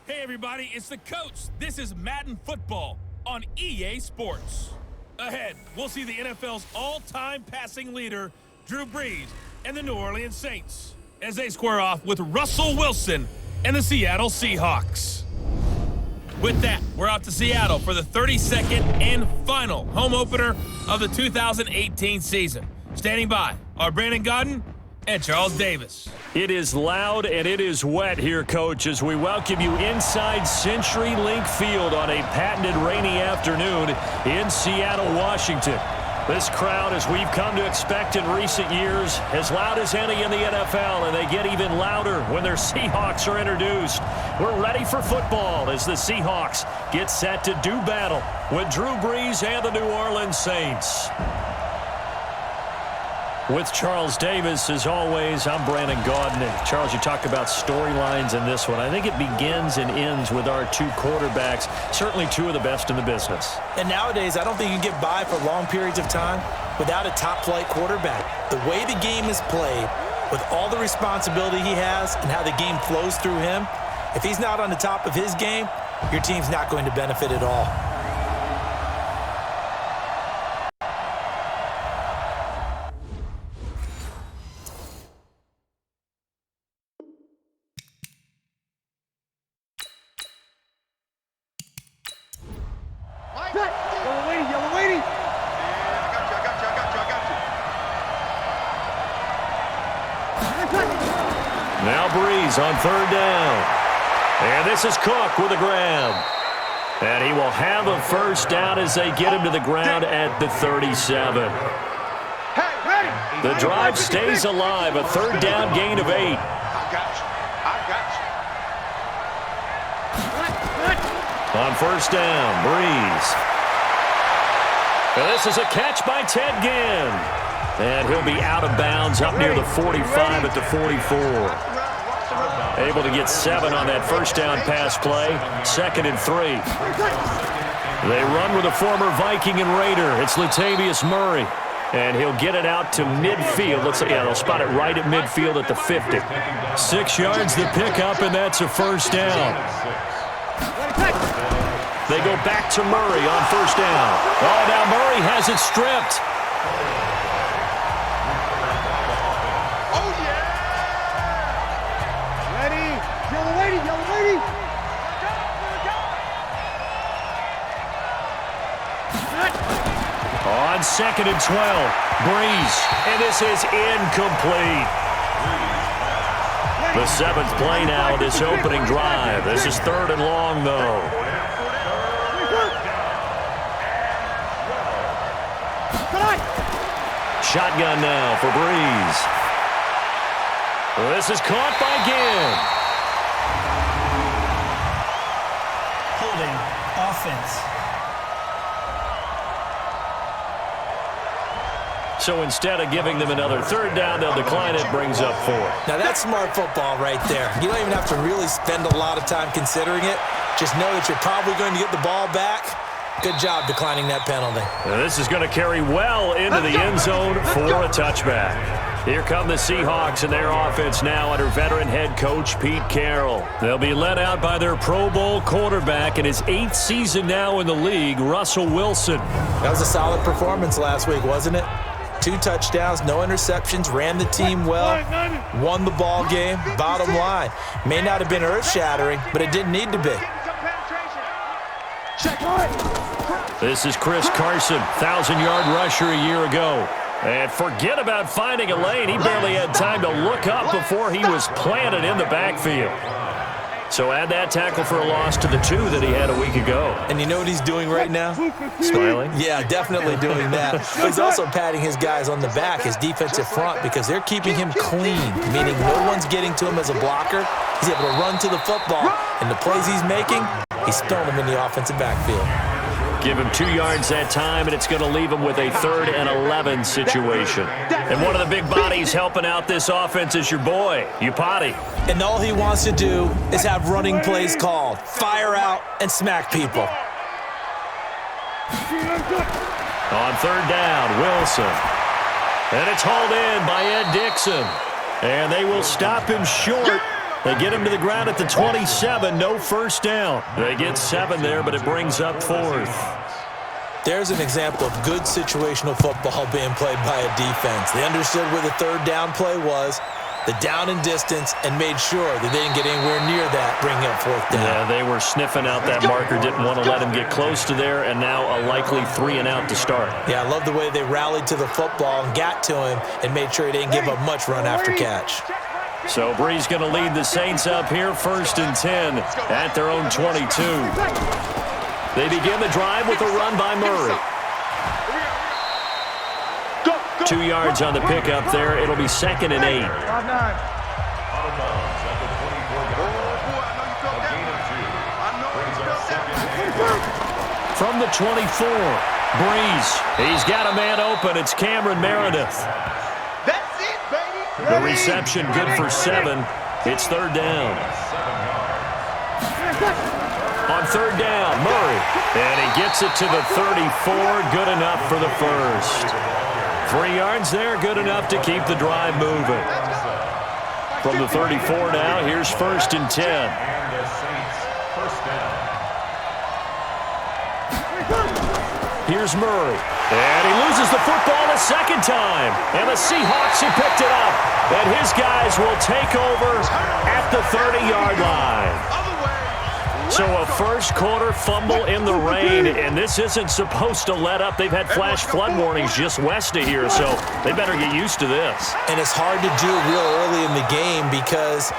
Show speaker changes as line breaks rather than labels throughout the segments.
Hey everybody, it's the coach. This is Madden Football on EA Sports. Ahead, we'll see the NFL's all-time passing leader, Drew Brees, and the New Orleans Saints, as they square off with Russel Wilson and the Seattle Seahawks. With that, we're out to Seattle for the 32nd and final home opener of the 2018 season. Standing by are Brandon Godden and Charles Davis.
It is loud and it is wet here, Coach, as we welcome you inside Centurylink Field on a patented rainy afternoon in Seattle, Washington. This crowd, as we've come to expect in recent years, as loud as any in the NFL, and they get even louder when their Seahawks are introduced. We're ready for football as the Seahawks get set to do battle with Drew Brees and the New Orleans Saints. With Charles Davis, as always, I'm Brandon Godden. And Charles, you talk about storylines in this one. I think it begins and ends with our two quarterbacks, certainly two of the best in the business.
And nowadays, I don't think you can get by for long periods of time without a top-flight quarterback. The way the game is played, with all the responsibility he has and how the game flows through him, if he's not on the top of his game, your team's not going to benefit at all.
Now Brees on third down. And this is Cook with a grab. And he will have a first down as they get him to the ground at the 37. The drive stays alive, a third down gain of 8. On first down, Brees. And this is a catch by Ted Ginn. And he'll be out of bounds up near the 45 at the 44. Able to get 7 on that first down pass play. 2nd and 3. They run with a former Viking and Raider. It's Latavius Murray. And he'll get it out to midfield. They'll spot it right at midfield at the 50. 6 yards the pickup, and that's a first down. They go back to Murray on first down. Oh, now Murray has it stripped. On 2nd and 12, Brees, and this is incomplete. The 7th play now, this opening drive. This is 3rd and long, though. Shotgun now for Brees. This is caught by Ginn.
Holding offense.
So instead of giving them another third down, they'll decline it, brings up 4.
Now that's smart football right there. You don't even have to really spend a lot of time considering it. Just know that you're probably going to get the ball back. Good job declining that penalty.
Now this is going to carry well into the end zone for a touchback. Here come the Seahawks and their offense now under veteran head coach Pete Carroll. They'll be led out by their Pro Bowl quarterback in his 8th season now in the league, Russel Wilson.
That was a solid performance last week, wasn't it? 2 touchdowns, no interceptions, ran the team well, won the ball game. Bottom line, may not have been earth-shattering, but it didn't need to be.
This is Chris Carson, 1,000-yard rusher a year ago. And forget about finding a lane. He barely had time to look up before he was planted in the backfield. So add that tackle for a loss to the 2 that he had a week ago.
And you know what he's doing right now?
Smiling?
Yeah, definitely doing that. But he's also patting his guys on the back, his defensive front, because they're keeping him clean, meaning no one's getting to him as a blocker. He's able to run to the football, and the plays he's making, he's throwing them in the offensive backfield.
Give him 2 yards that time, and it's going to leave him with a 3rd and 11 situation. And one of the big bodies helping out this offense is your boy, Upati.
And all he wants to do is have running plays called. Fire out and smack people.
On 3rd down, Wilson. And it's hauled in by Ed Dixon. And they will stop him short They get him to the ground at the 27, no first down. They get 7 there, but it brings up 4th.
There's an example of good situational football being played by a defense. They understood where the third down play was, the down and distance, and made sure that they didn't get anywhere near that, bringing up 4th down.
Yeah, they were sniffing out that marker, didn't want to let him get close to there, and now a likely 3 and out to start.
Yeah, I love the way they rallied to the football and got to him and made sure he didn't give up much run after catch.
So Brees going to lead the Saints up here, 1st and 10 at their own 22. They begin the drive with a run by Murray. 2 yards on the pickup there. It'll be 2nd and 8. From the 24, Brees. He's got a man open. It's Cameron Meredith. The reception good for 7. It's 3rd down. On 3rd down, Murray. And he gets it to the 34. Good enough for the first. 3 yards there, good enough to keep the drive moving. From the 34 now, here's 1st and 10. Here's Murray. And he loses the football a second time. And the Seahawks have picked it up. And his guys will take over at the 30-yard line. So a first quarter fumble in the rain, and this isn't supposed to let up. They've had flash flood warnings just west of here, so they better get used to this.
And it's hard to do real early in the game because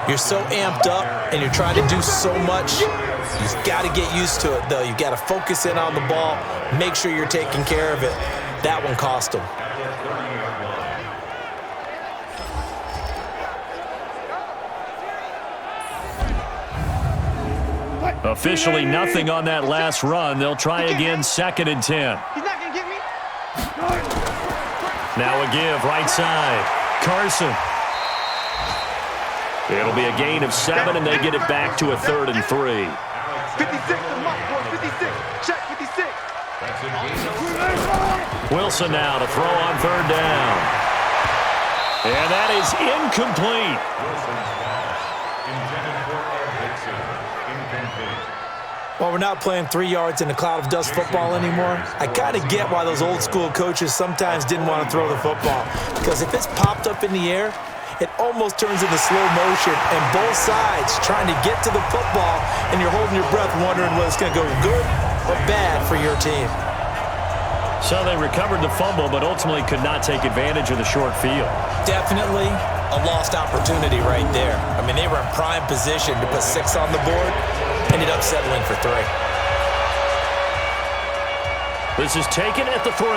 you're so amped up and you're trying to do so much. You've got to get used to it, though. You've got to focus in on the ball, make sure you're taking care of it. That one cost them.
Officially nothing on that last run. They'll try again, 2nd and 10. Now a give, right side. Carson. It'll be a gain of 7, and they get it back to a 3rd and 3.
56 to Mike, 56. Check 56.
Wilson now to throw on 3rd down. And that is incomplete.
Well, we're not playing 3 yards in a cloud of dust football anymore. I kind of get why those old school coaches sometimes didn't want to throw the football. Because if it's popped up in the air, it almost turns into slow motion, and both sides trying to get to the football, and you're holding your breath wondering whether it's going to go good or bad for your team.
So they recovered the fumble, but ultimately could not take advantage of the short field. Definitely
A lost opportunity right there. I mean, they were in prime position to put 6 on the board, ended up settling for 3.
This is taken at the 3.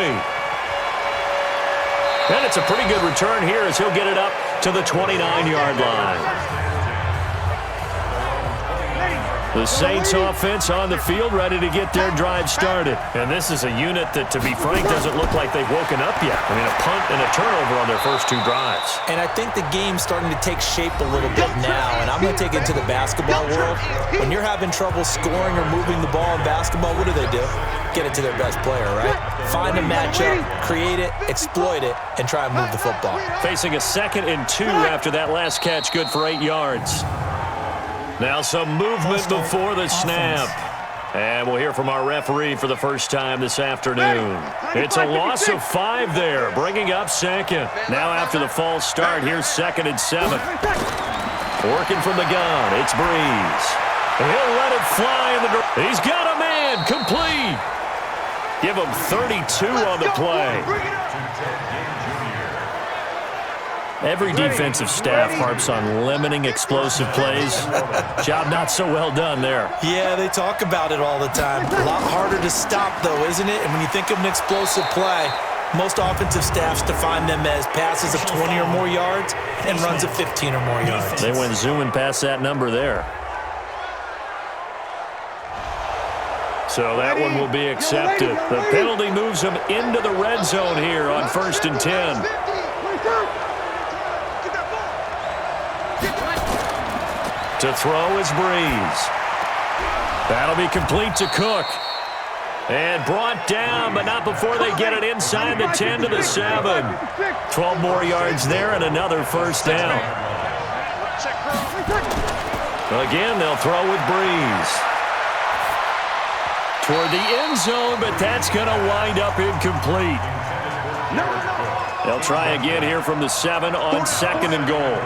And it's a pretty good return here as he'll get it up to the 29-yard line. The Saints offense on the field, ready to get their drive started. And this is a unit that, to be frank, doesn't look like they've woken up yet. I mean, a punt and a turnover on their first 2 drives.
And I think the game's starting to take shape a little bit now. And I'm going to take it to the basketball world. When you're having trouble scoring or moving the ball in basketball, what do? Get it to their best player, right? Find a matchup, create it, exploit it, and try and move the football.
Facing a 2nd and 2 after that last catch, good for 8 yards. Now some movement before the snap. And we'll hear from our referee for the first time this afternoon. It's a loss of 5 there, bringing up 2nd. Now after the false start, here's 2nd and 7. Working from the gun, it's Brees. He'll let it fly in the... He's got a man, complete. Give him 32 on the play. Every defensive staff harps on limiting explosive plays. Job not so well done there.
Yeah, they talk about it all the time. A lot harder to stop, though, isn't it? And when you think of an explosive play, most offensive staffs define them as passes of 20 or more yards and runs of 15 or more yards.
They went zooming past that number there. So that one will be accepted. The penalty moves them into the red zone here on 1st and 10. To throw is Brees. That'll be complete to Cook. And brought down, but not before they get it inside the 10 to the 7. 12 more yards there and another first down. Again, they'll throw with Brees. Toward the end zone, but that's going to wind up incomplete. They'll try again here from the 7 on 2nd and goal.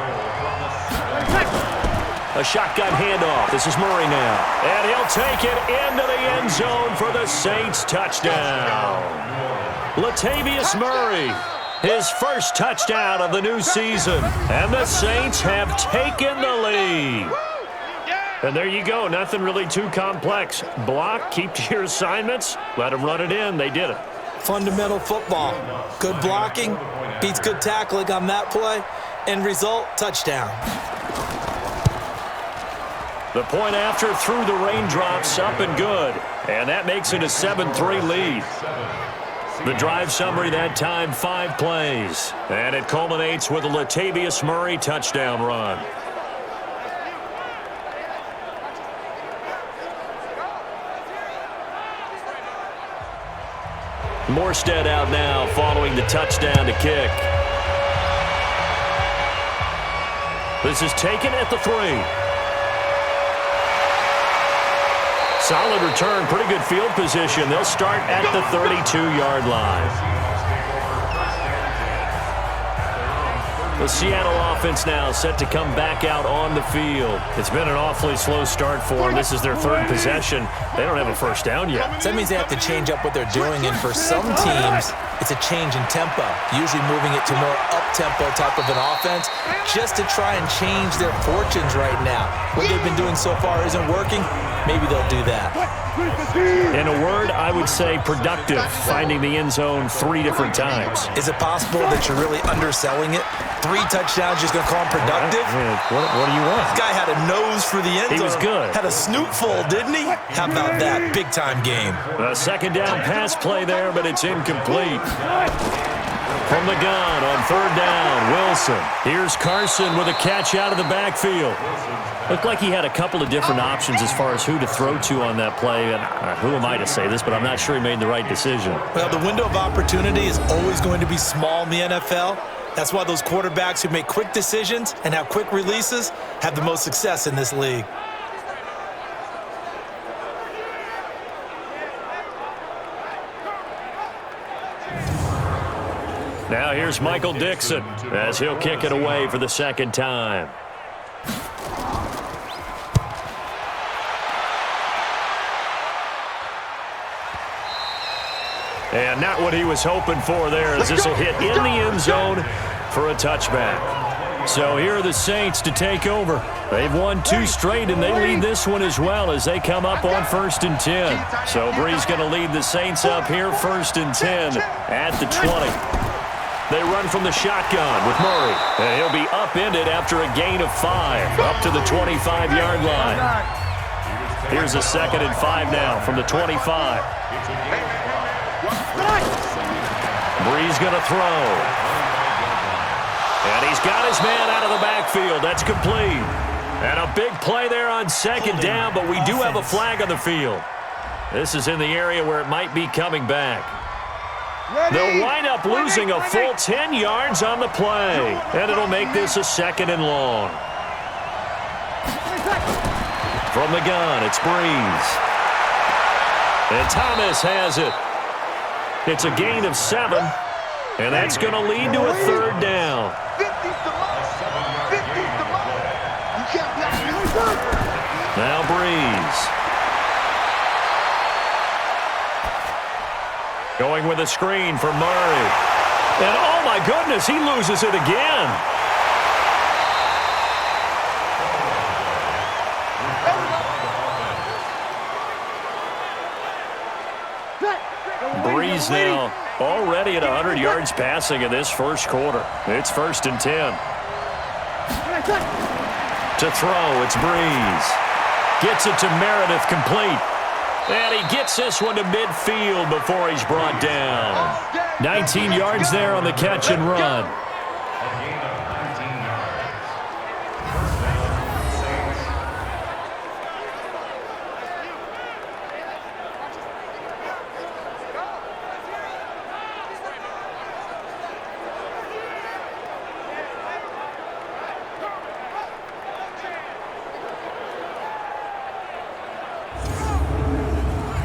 A shotgun handoff. This is Murray now. And he'll take it into the end zone for the Saints touchdown. Latavius Murray, his first touchdown of the new season. And the Saints have taken the lead. And there you go. Nothing really too complex. Block, keep to your assignments, let them run it in. They did it.
Fundamental football. Good blocking beats good tackling on that play. End result, touchdown.
The point after through the raindrops, up and good. And that makes it a 7-3 lead. The drive summary that time, 5 plays. And it culminates with a Latavius Murray touchdown run. Morstead out now following the touchdown to kick. This is taken at the 3. Solid return, pretty good field position. They'll start at the 32-yard line. The Seattle offense now set to come back out on the field. It's been an awfully slow start for them. This is their 3rd possession. They don't have a first down yet.
So that means they have to change up what they're doing, and for some teams, it's a change in tempo, usually moving it to more up-tempo type of an offense just to try and change their fortunes right now. What they've been doing so far isn't working. Maybe they'll do that.
In a word, I would say productive, finding the end zone 3 different times.
Is it possible that you're really underselling it? 3 touchdowns, just going to call him productive?
What do you want?
This guy had a nose for the end zone.
He was good.
Had a snoot full, didn't he? How about that? Big-time game.
A 2nd down pass play there, but it's incomplete. From the gun on 3rd down, Wilson. Here's Carson with a catch out of the backfield. Looked like he had a couple of different options as far as who to throw to on that play. And who am I to say this, but I'm not sure he made the right decision.
Well, the window of opportunity is always going to be small in the NFL. That's why those quarterbacks who make quick decisions and have quick releases have the most success in this league.
Now here's Michael Dixon as he'll kick it away for the 2nd time. And not what he was hoping for there, as this will hit in the end zone for a touchback. So here are the Saints to take over. They've won 2 straight, and they lead this one as well as they come up on 1st and 10. So Brees going to lead the Saints up here 1st and 10 at the 20. They run from the shotgun with Murray. And he'll be upended after a gain of 5 up to the 25-yard line. Here's a 2nd and 5 now from the 25. Brees going to throw. And he's got his man out of the backfield. That's complete. And a big play there on 2nd down, but we do have a flag on the field. This is in the area where it might be coming back. They'll wind up losing a full 10 yards on the play. And it'll make this a 2nd and long. From the gun, it's Brees. And Thomas has it. It's a gain of 7, and that's going to lead to a 3rd down. Now Brees. Going with a screen for Murray. And oh my goodness, he loses it again. Brees now already at 100 yards passing in this first quarter. It's 1st and 10. To throw, it's Brees. Gets it to Meredith, complete. And he gets this one to midfield before he's brought down. 19 yards there on the catch and run.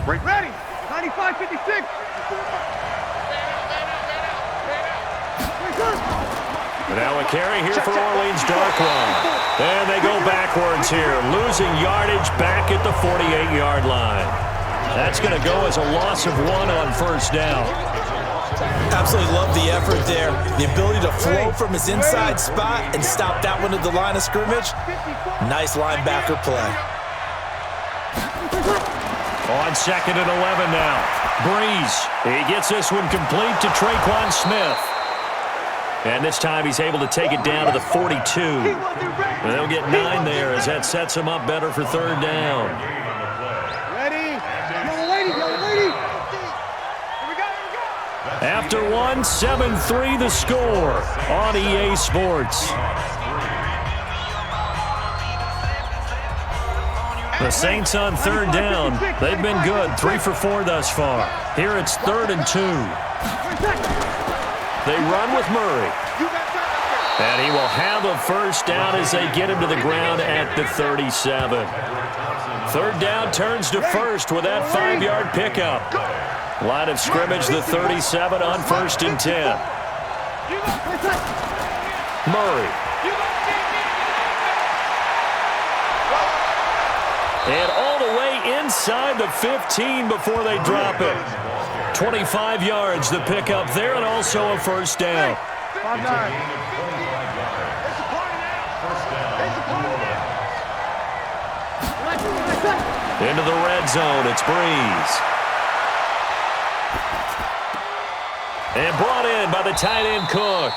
Break. Ready. 95-56.
Now a carry here for Orleans, dark run. And they go backwards here, losing yardage back at the 48-yard line. That's going to go as a loss of 1 on first down.
Absolutely love the effort there. The ability to flow from his inside spot and stop that one at the line of scrimmage. Nice linebacker play.
On 2nd and 11 now. Brees. He gets this one complete to Traquan Smith. And this time he's able to take it down to the 42. And they'll get 9 there as that sets him up better for third down.
Ready. Yellow lady. Yellow lady. Here we go.
After 1, 7-3 the score on EA Sports. The Saints on third down. They've been good, 3 for 4 thus far. Here it's 3rd and 2. They run with Murray. And he will have a first down as they get him to the ground at the 37. Third down turns to first with that 5-yard pickup. Line of scrimmage, the 37 on 1st and 10. Murray. And all the way inside the 15 before they drop it. 25 yards the pickup there and also a first down.
5-9.
Into the red zone, it's Brees. And brought in by the tight end Cook.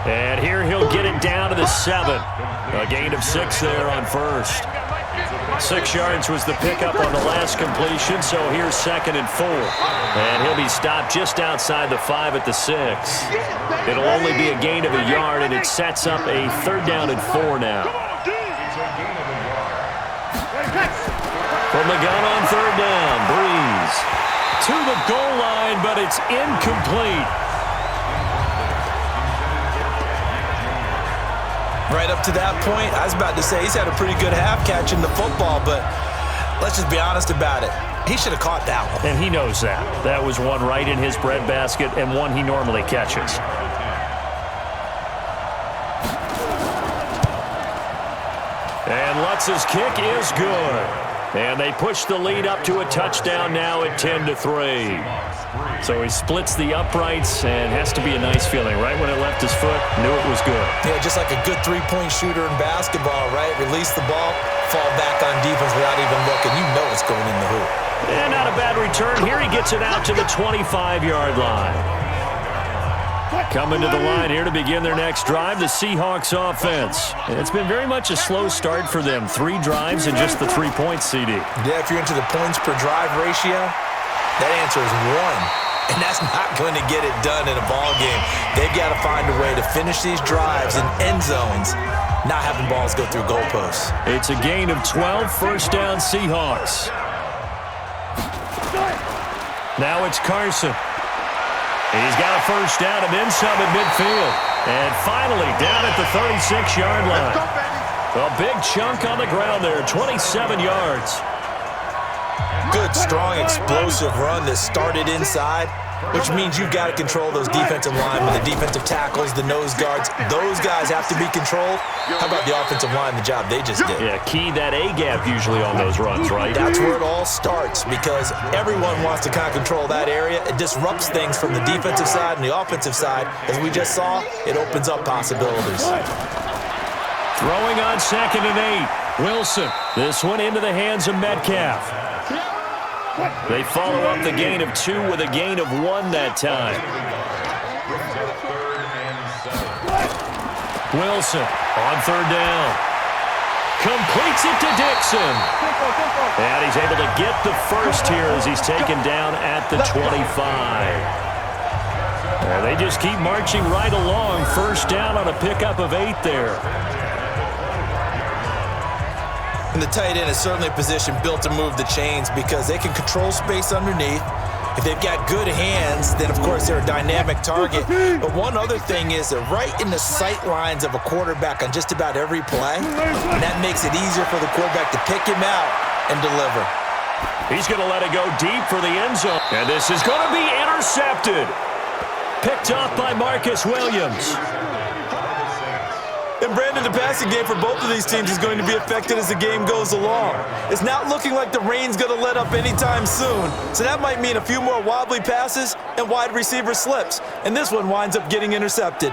And here he'll get it down to the 7. A gain of 6 there on first. 6 yards was the pickup on the last completion, so here's 2nd and 4. And he'll be stopped just outside the 5 at the 6. It'll only be a gain of a yard, and it sets up a 3rd down and 4 now. From the gun on 3rd down, Brees to the goal line, but it's incomplete.
Right up to that point, I was about to say he's had a pretty good half catching the football, but let's just be honest about it. He should have caught that one.
And he knows that. That was one right in his breadbasket and one he normally catches. And Lutz's kick is good. And they push the lead up to a touchdown now at 10-3. So he splits the uprights and has to be a nice feeling. Right when it left his foot, knew it was good.
Yeah, just like a good three-point shooter in basketball, right? Release the ball, fall back on defense without even looking. You know it's going in the hoop.
And not a bad return. Here he gets it out to the 25-yard line. Coming to the line here to begin their next drive, the Seahawks offense. It's been very much a slow start for them. 3 drives and just the 3 points, CD.
Yeah, if you're into the points per drive ratio, that answer is 1. And that's not going to get it done in a ball game. They've got to find a way to finish these drives in end zones, not having balls go through goalposts.
It's a gain of 12, first down Seahawks. Now it's Carson. He's got a first down and then some at midfield. And finally down at the 36-yard line. A big chunk on the ground there, 27 yards.
Good, strong, explosive run that started inside, which means you've got to control those defensive linemen, the defensive tackles, the nose guards. Those guys have to be controlled. How about the offensive line, the job they just did?
Yeah, key that A-gap usually on those runs, right?
That's where it all starts because everyone wants to kind of control that area. It disrupts things from the defensive side and the offensive side. As we just saw, it opens up possibilities.
Throwing on 2nd and 8. Wilson. This one into the hands of Metcalf. They follow up the gain of 2 with a gain of 1 that time. Wilson on 3rd down. Completes it to Dixon. And he's able to get the first here as he's taken down at the 25. And they just keep marching right along. First down on a pickup of 8 there.
And the tight end is certainly a position built to move the chains because they can control space underneath. If they've got good hands, then, of course, they're a dynamic target. But one other thing is they're right in the sight lines of a quarterback on just about every play. And that makes it easier for the quarterback to pick him out and deliver.
He's going to let it go deep for the end zone. And this is going to be intercepted. Picked off by Marcus Williams.
And Brandon, the passing game for both of these teams is going to be affected as the game goes along. It's not looking like the rain's going to let up anytime soon, so that might mean a few more wobbly passes and wide receiver slips. And this one winds up getting intercepted.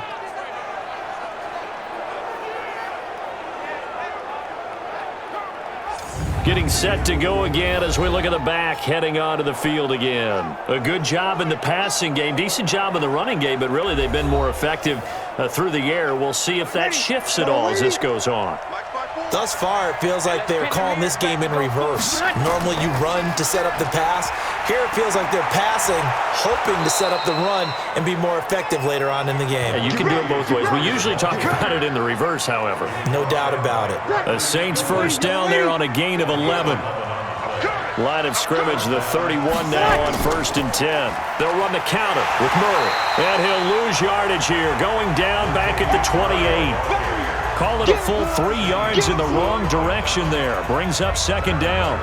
Getting set to go again as we look at the back heading onto the field again. A good job in the passing game, decent job in the running game, but really they've been more effective through the air. We'll see if that shifts at all as this goes on.
Thus far, it feels like they're calling this game in reverse. Normally you run to set up the pass. Here it feels like they're passing, hoping to set up the run and be more effective later on in the game.
Yeah, you can do it both ways. We usually talk about it in the reverse, however.
No doubt about it.
The Saints first down there on a gain of 11. Line of scrimmage, the 31 now on 1st and 10. They'll run the counter with Murray. And he'll lose yardage here, going down back at the 28. Call it a full 3 yards in the wrong direction there. Brings up 2nd down.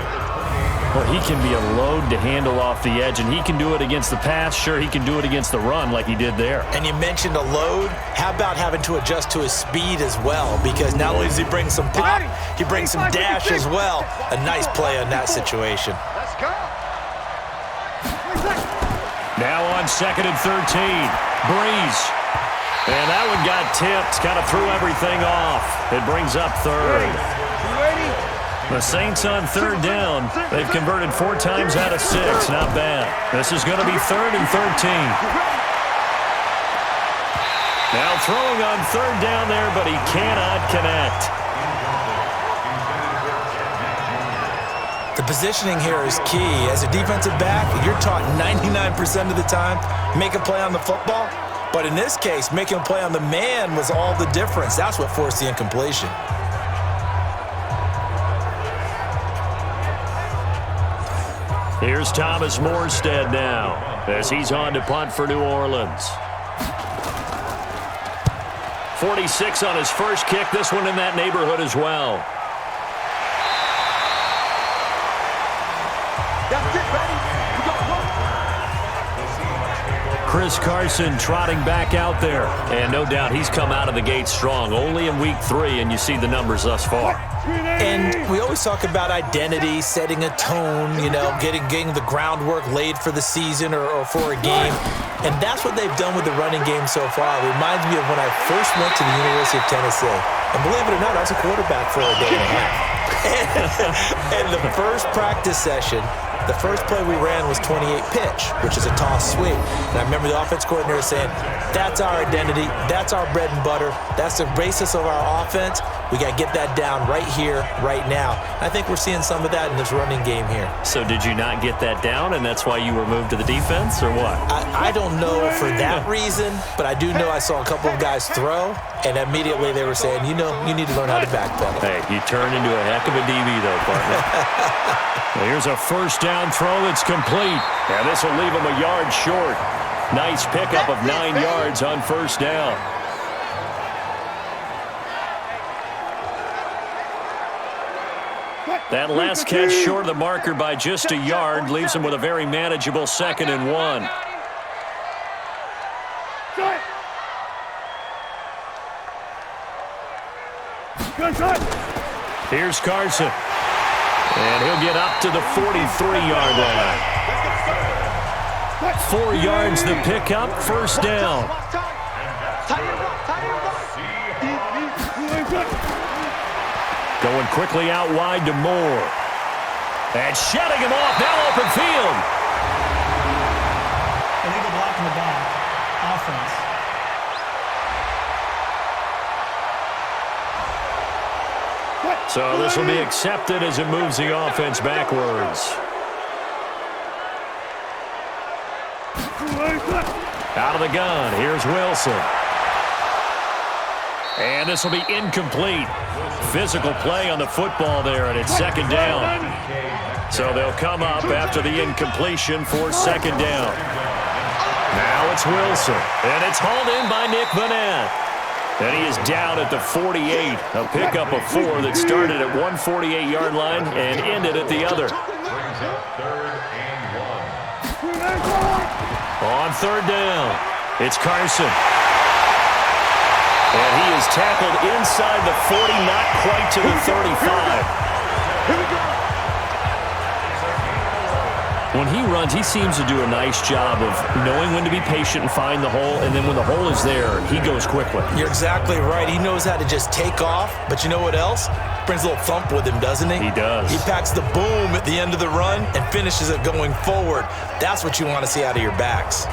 Well, he can be a load to handle off the edge, and he can do it against the pass. Sure, he can do it against the run like he did there.
And you mentioned a load. How about having to adjust to his speed as well? Because not only does he bring some pop, he brings some dash as well. A nice play on that situation.
Let's go.
Now on 2nd and 13. Brees. And that one got tipped. Kind of threw everything off. It brings up 3rd. The Saints on 3rd down. They've converted 4 times out of 6. Not bad. This is going to be 3rd and 13. Now throwing on 3rd down there, but he cannot connect.
The positioning here is key. As a defensive back, you're taught 99% of the time, make a play on the football. But in this case, making a play on the man was all the difference. That's what forced the incompletion.
Here's Thomas Morstead now as he's on to punt for New Orleans. 46 on his first kick. This one in that neighborhood as well.
That's it, ready? We got one.
Chris Carson trotting back out there. And no doubt he's come out of the gate strong. Only in week 3, and you see the numbers thus far.
And we always talk about identity, setting a tone, you know, getting the groundwork laid for the season or for a game. And that's what they've done with the running game so far. It reminds me of when I first went to the University of Tennessee. And believe it or not, I was a quarterback for a day and a half. And the first practice session, the first play we ran was 28 pitch, which is a toss sweep. And I remember the offense coordinator saying, that's our identity, that's our bread and butter, that's the basis of our offense. We got to get that down right here, right now. I think we're seeing some of that in this running game here.
So did you not get that down, and that's why you were moved to the defense, or what?
I don't know for that reason, but I do know I saw a couple of guys throw, and immediately they were saying, you know, you need to learn how to backpedal.
Hey, you turned into a heck of a DB, though, partner. Well, here's a first down throw that's complete. And this will leave him a yard short. Nice pickup of 9 yards on first down. That last catch short of the marker by just a yard leaves him with a very manageable 2nd and 1. Here's Carson. And he'll get up to the 43-yard line. 4 yards the pickup, first down. Going quickly out wide to Moore. And shutting him off, now open field.
Illegal block in the back. Offense.
So this will be accepted as it moves the offense backwards. Out of the gun, here's Wilson. And this will be incomplete. Physical play on the football there, and it's 2nd down. So they'll come up after the incompletion for 2nd down. Now it's Wilson, and it's hauled in by Nick Vanette. And he is down at the 48, a pickup of 4 that started at one 48-yard line and ended at the other.
Brings up 3rd and 1.
On 3rd down, it's Carson. And he is tackled inside the 40, not quite to the 35.
Here we go.
When he runs, he seems to do a nice job of knowing when to be patient and find the hole, and then when the hole is there, he goes quickly.
You're exactly right. He knows how to just take off, but you know what else? Brings a little thump with him, doesn't he?
He does.
He packs the boom at the end of the run and finishes it going forward. That's what you want to see out of your backs.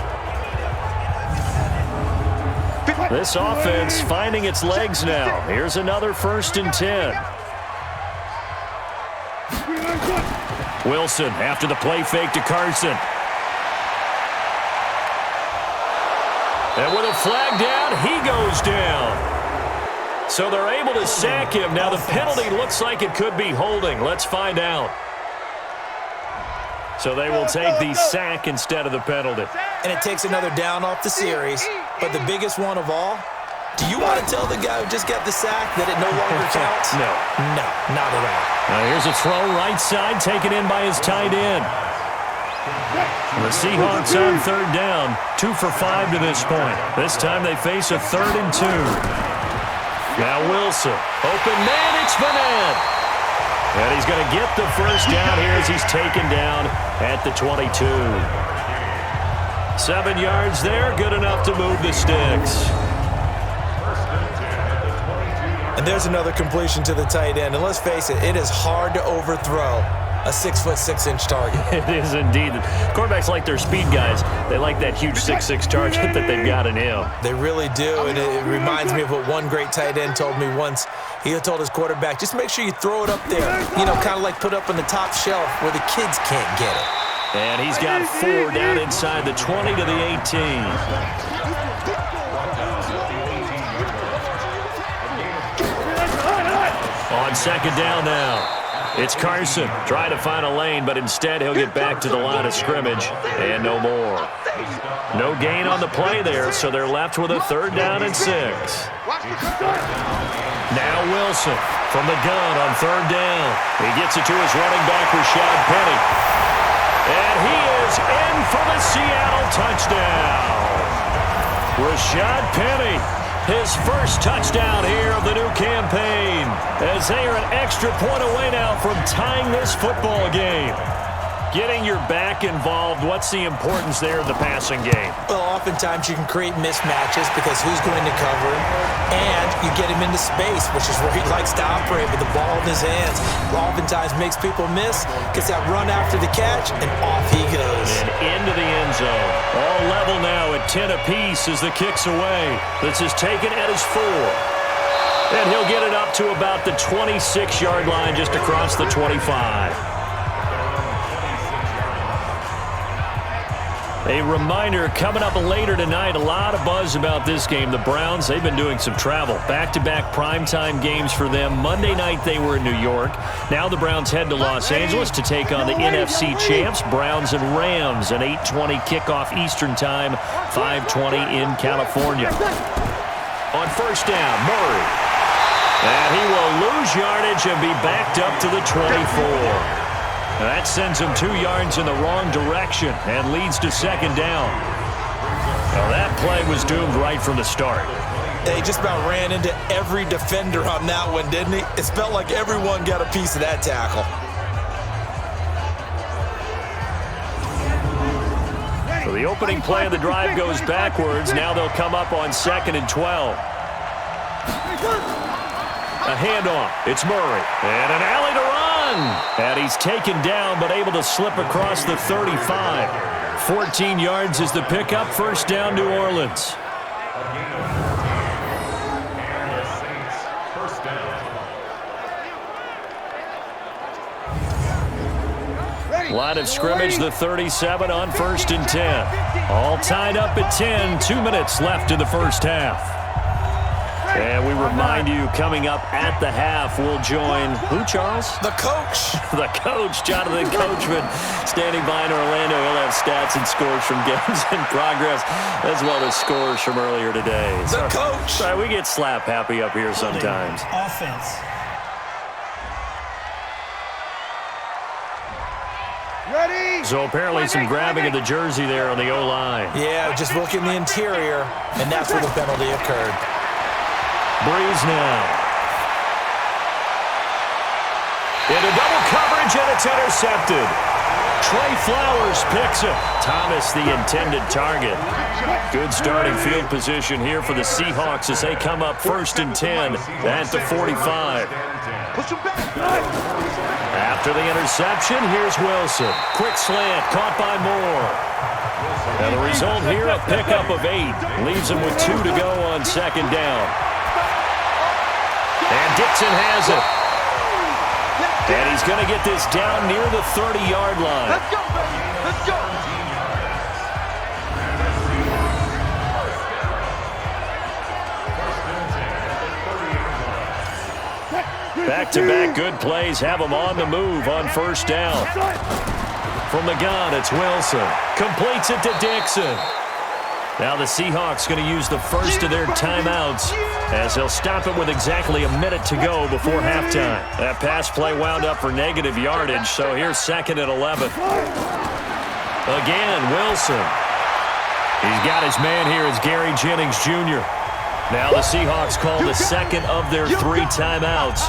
This offense finding its legs now. Here's another 1st and 10. Wilson after the play fake to Carson. And with a flag down, he goes down. So they're able to sack him. Now the penalty looks like it could be holding. Let's find out. So they will take the sack instead of the penalty.
And it takes another down off the series. But the biggest one of all, do you want to tell the guy who just got the sack that it no longer counts?
No.
No, not at all.
Now here's a throw right side taken in by his tight end. The Seahawks on 3rd down, 2 for 5 to this point. This time they face a 3rd and 2. Now Wilson, open man, it's Vanette. And he's going to get the 1st down here as he's taken down at the 22. 7 yards there, good enough to move the sticks.
And there's another completion to the tight end. And let's face it, it is hard to overthrow a 6'6" target.
It is indeed. Quarterbacks like their speed guys. They like that huge 6'6" target that they've got in him.
They really do, and it reminds me of what one great tight end told me once. He told his quarterback, just make sure you throw it up there. You know, kind of like put up on the top shelf where the kids can't get it.
And he's got 4 down inside the 20 to the 18. On 2nd down now, it's Carson trying to find a lane, but instead he'll get back to the line of scrimmage and no more. No gain on the play there, so they're left with a 3rd down and 6. Now Wilson from the gun on 3rd down. He gets it to his running back, Rashad Penny. And he is in for the Seattle touchdown. Rashad Penny, his first touchdown here of the new campaign, as they are an extra point away now from tying this football game. Getting your back involved, what's the importance there of the passing game?
Well, oftentimes you can create mismatches because who's going to cover him, and you get him into space, which is where he likes to operate with the ball in his hands. Oftentimes makes people miss, gets that run after the catch, and off he goes.
And into the end zone. All level now at 10 apiece as the kick's away. This is taken at his 4. And he'll get it up to about the 26-yard line just across the 25. A reminder, coming up later tonight, a lot of buzz about this game. The Browns, they've been doing some travel. Back-to-back primetime games for them. Monday night they were in New York. Now the Browns head to Los Angeles to take on the NFC champs, Browns and Rams. An 8:20 kickoff Eastern time, 5:20 in California. On 1st down, Murray. And he will lose yardage and be backed up to the 24. That sends him 2 yards in the wrong direction and leads to 2nd down. Now that play was doomed right from the start.
He just about ran into every defender on that one, didn't he? It felt like everyone got a piece of that tackle.
So the opening play of the drive goes backwards. Now they'll come up on 2nd and 12. A handoff. It's Murray. And an alley to run. And he's taken down, but able to slip across the 35. 14 yards is the pickup. 1st down, New Orleans. Line of scrimmage, the 37 on 1st and 10. All tied up at 10. 2 minutes left in the first half. And we remind you, coming up at the half, we'll join who, Charles?
The coach.
The coach, Jonathan Coachman, standing by in Orlando. He'll have stats and scores from games in progress, as well as scores from earlier today.
The coach.
Sorry, we get slap happy up here sometimes.
Offense.
Ready?
So apparently some grabbing of the jersey there on the O-line.
Yeah, just look in the interior, and that's where the penalty occurred.
Brees now. Into double coverage, and it's intercepted. Trey Flowers picks it. Thomas the intended target. Good starting field position here for the Seahawks as they come up 1st and 10 at the 45. After the interception, here's Wilson. Quick slant, caught by Moore. And the result here, a pickup of 8. Leaves him with 2 to go on 2nd down. And Dixon has it. And he's going to get this down near the 30-yard line.
Let's go, baby. Let's go.
Back-to-back good plays have him on the move on 1st down. From the gun, it's Wilson. Completes it to Dixon. Now the Seahawks going to use the first of their timeouts as they'll stop it with exactly a minute to go before halftime. That pass play wound up for negative yardage, so here's 2nd and 11. Again, Wilson. He's got his man here as Gary Jennings Jr. Now the Seahawks call the 2nd of their 3 timeouts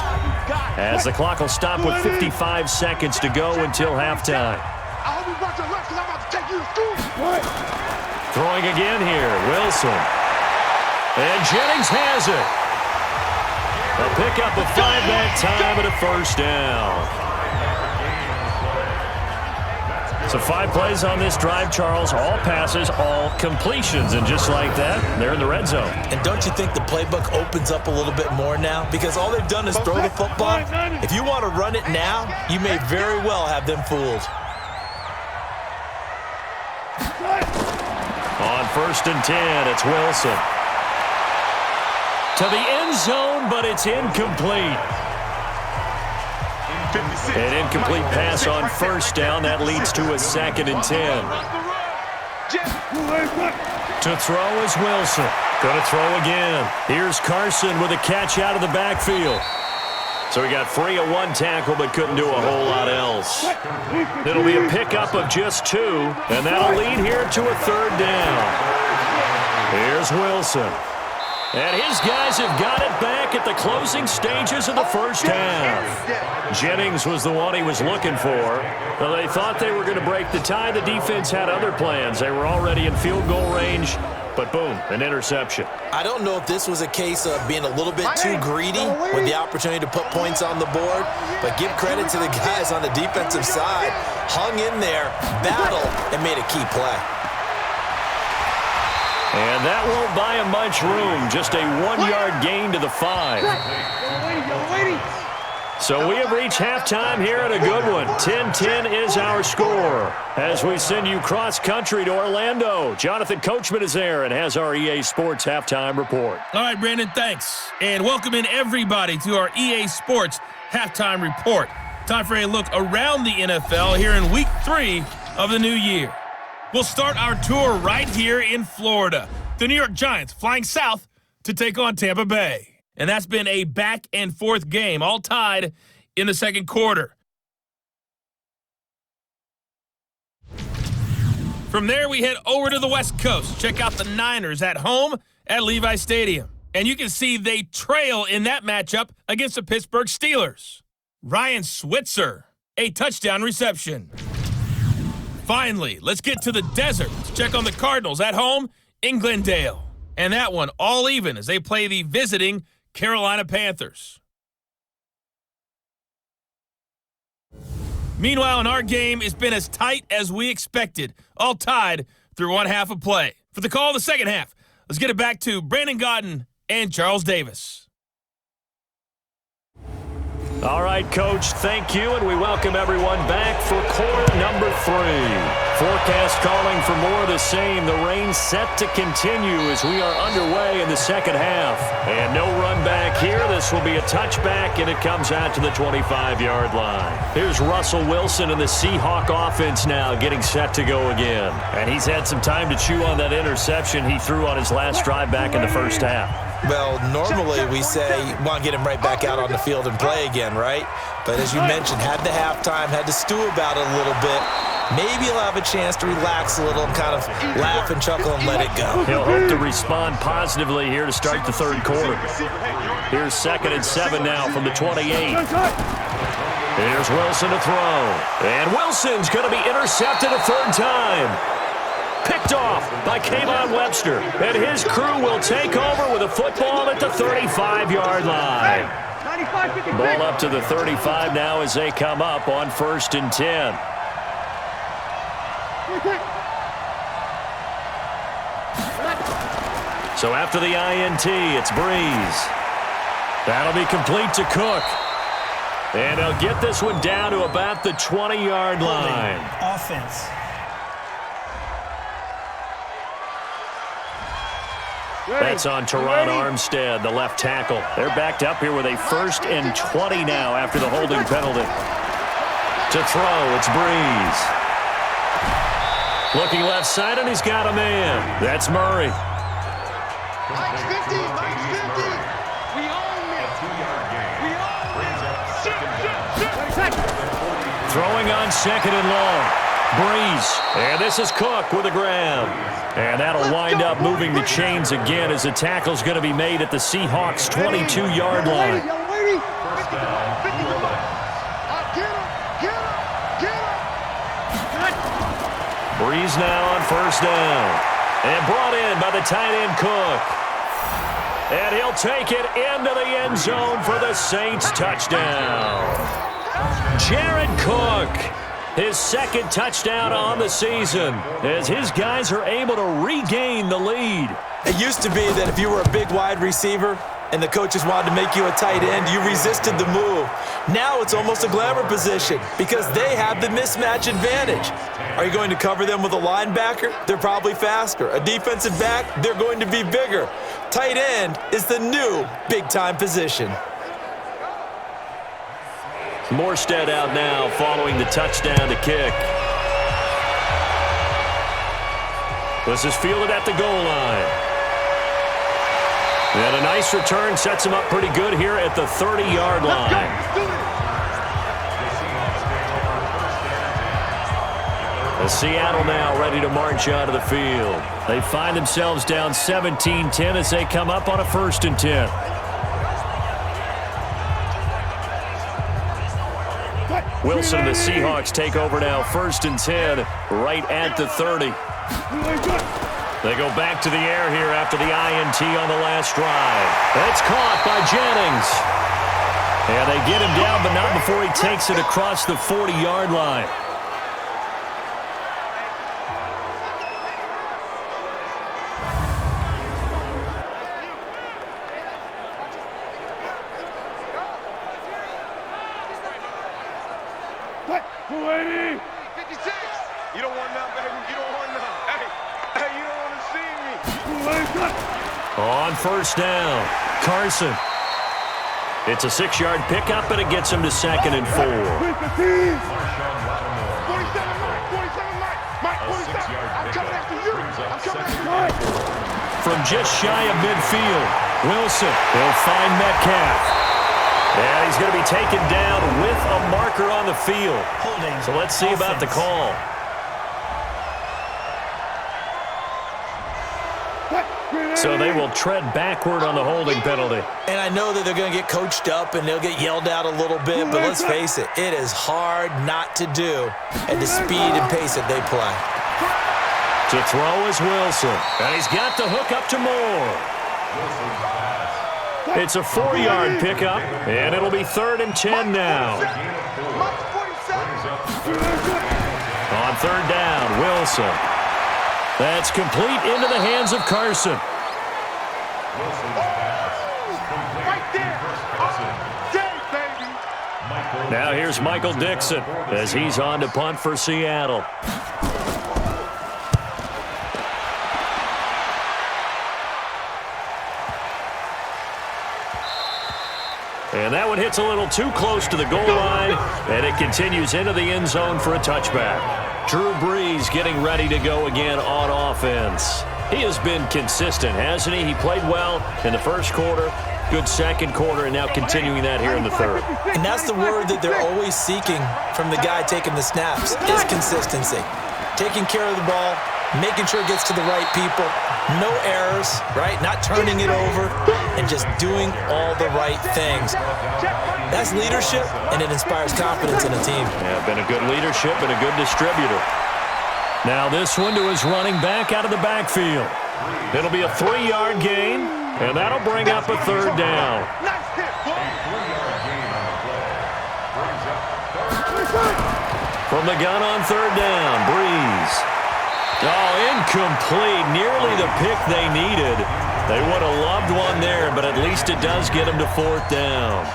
as the clock will stop with 55 seconds to go until halftime.
I hope you watch your left because I'm about to take you to school.
Throwing again here, Wilson. And Jennings has it. A pickup of 5 that time and a 1st down. So 5 plays on this drive, Charles. All passes, all completions. And just like that, they're in the red zone.
And don't you think the playbook opens up a little bit more now? Because all they've done is throw the football. If you want to run it now, you may very well have them fooled.
On 1st and 10, it's Wilson. To the end zone, but it's incomplete. An incomplete pass on 1st down. That leads to a 2nd and 10. To throw is Wilson. Going to throw again. Here's Carson with a catch out of the backfield. So he got free of 1 tackle but couldn't do a whole lot else. It'll be a pickup of just 2, and that'll lead here to a 3rd down. Here's Wilson. And his guys have got it back at the closing stages of the 1st half. Jennings was the one he was looking for. Well, they thought they were going to break the tie. The defense had other plans. They were already in field goal range. But boom, an interception.
I don't know if this was a case of being a little bit too greedy with the opportunity to put points on the board, but give credit to the guys on the defensive side. Hung in there, battled, and made a key play.
And that won't buy him much room. Just a 1-yard gain to the 5. So we have reached halftime here at a good one. 10-10 is our score. As we send you cross-country to Orlando, Jonathan Coachman is there and has our EA Sports halftime report.
All right, Brandon, thanks. And welcome in everybody to our EA Sports halftime report. Time for a look around the NFL here in Week 3 of the new year. We'll start our tour right here in Florida. The New York Giants flying south to take on Tampa Bay. And that's been a back-and-forth game, all tied in the 2nd quarter. From there, we head over to the West Coast. Check out the Niners at home at Levi Stadium. And you can see they trail in that matchup against the Pittsburgh Steelers. Ryan Switzer, a touchdown reception. Finally, let's get to the desert to check on the Cardinals at home in Glendale. And that one all even as they play the visiting Carolina Panthers. Meanwhile, in our game, it's been as tight as we expected, all tied through 1 half of play. For the call of the 2nd half, let's get it back to Brandon Gaudin and Charles Davis.
All right, Coach, thank you, and we welcome everyone back for quarter number 3. Forecast calling for more of the same. The rain set to continue as we are underway in the 2nd half. And no run back here. This will be a touchback, and it comes out to the 25-yard line. Here's Russell Wilson and the Seahawk offense now getting set to go again. And he's had some time to chew on that interception he threw on his last drive back in the 1st half.
Well, normally we say you want to get him right back out on the field and play again, right? But as you mentioned, had the halftime, had to stew about it a little bit. maybe he'll have a chance to relax a little and kind of laugh and chuckle and let it go.
He'll hope to respond positively here to start the third quarter. Here's 2nd and 7 now from the 28. Here's Wilson to throw. And Wilson's going to be intercepted a third time. Picked off by Kayvon Webster. And his crew will take over with a football at the 35-yard line. Ball up to the 35 now as they come up on 1st and 10. So after the INT, it's Brees. That'll be complete to Cook. And he'll get this one down to about the 20-yard line.
Offense.
That's on Teron Armstead, the left tackle. They're backed up here with a 1st and 20 now after the holding penalty. To throw, it's Brees. Looking left side, and he's got a man. That's Murray.
Mike's 50, Mike's 50. We own it. We own it.
Throwing on 2nd and long. Brees. And this is Cook with a grab. And that'll wind up moving the chains again as the tackle's going to be made at the Seahawks' 22-yard line. Brees now on 1st down. And brought in by the tight end Cook. And he'll take it into the end zone for the Saints touchdown. Jared Cook, his 2nd touchdown on the season, as his guys are able to regain the lead.
It used to be that if you were a big wide receiver and the coaches wanted to make you a tight end, you resisted the move. Now it's almost a glamour position because they have the mismatch advantage. Are you going to cover them with a linebacker? They're probably faster. A defensive back? They're going to be bigger. Tight end is the new big-time position.
Morstead out now following the touchdown to kick. This is fielded at the goal line. And a nice return sets him up pretty good here at the 30-yard line. The Seattle now ready to march out of the field. They find themselves down 17-10 as they come up on a 1st and 10. Wilson and the Seahawks take over now 1st and 10 right at the 30. They go back to the air here after the INT on the last drive. That's caught by Jennings. And they get him down, but not before he takes it across the 40-yard line. On 1st down, Carson. It's a 6-yard pickup, and it gets him to 2nd and 4. From just shy of midfield, Wilson will find Metcalf. And he's going to be taken down with a marker on the field. So let's see about the call. So they will tread backward on the holding penalty.
And I know that they're going to get coached up and they'll get yelled at a little bit, but let's face it, it is hard not to do at the speed and pace that they play.
To throw is Wilson, and he's got the hook up to Moore. It's a 4-yard pickup, and it'll be 3rd and 10 now. On 3rd down, Wilson. That's complete into the hands of Carson. Now here's Michael Dixon as he's on to punt for Seattle. And that one hits a little too close to the goal line, and it continues into the end zone for a touchback. Drew Brees getting ready to go again on offense. He has been consistent, hasn't he? He played well in the first quarter. good second quarter, and now continuing that here in the third.
And that's the word that they're always seeking from the guy taking the snaps, is consistency. Taking care of the ball, making sure it gets to the right people, no errors, right? Not turning it over, and just doing all the right things. That's leadership, and it inspires confidence in a team.
Yeah, been a good leadership and a good distributor. Now this one to his running back out of the backfield. It'll be a 3-yard gain, and that'll bring up a third down. From the gun on third down, Brees. Oh, incomplete. Nearly the pick they needed. They would have loved one there, but at least it does get them to fourth down.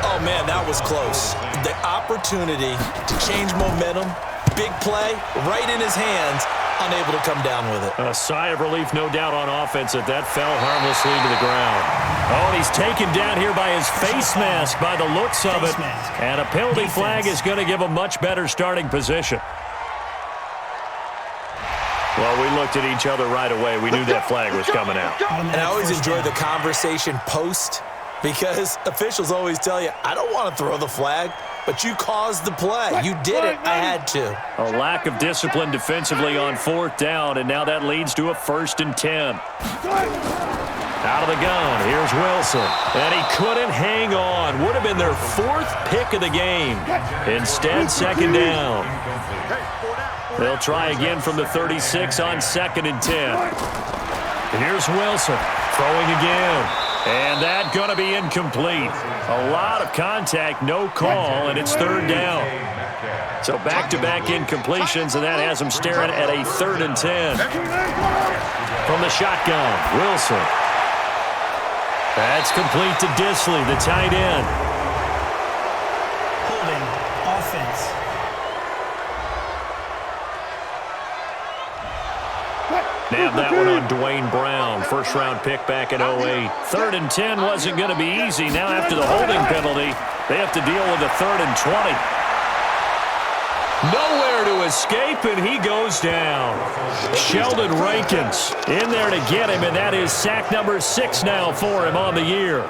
Oh, man, that was close. The opportunity to change momentum, big play, right in his hands, unable to come down with it.
A sigh of relief, no doubt, on offense that fell harmlessly to the ground. Oh, and he's taken down here by his face mask by the looks of it. And a penalty flag is going to give a much better starting position. Well, we looked at each other right away. We knew that flag was coming out.
And I always enjoy the conversation post, because officials always tell you, I don't want to throw the flag, but you caused the play. You did it. I had to.
A lack of discipline defensively on fourth down, and now that leads to a 1st and 10. Out of the gun, here's Wilson. And he couldn't hang on. Would have been their 4th pick of the game. Instead, 2nd down. They'll try again from the 36 on 2nd and 10. Here's Wilson throwing again. And that's going to be incomplete. A lot of contact, no call, and it's 3rd down. So back-to-back incompletions, and that has them staring at a 3rd and 10. From the shotgun, Wilson. That's complete to Disley, the tight end.
Holding offense.
Nabbed that one on Dwayne Brown. 1st-round pick back in 08. 3rd and 10 wasn't going to be easy. Now after the holding penalty, they have to deal with a 3rd and 20. Nowhere to escape, and he goes down. Sheldon Rankins in there to get him, and that is sack number 6 now for him on the year.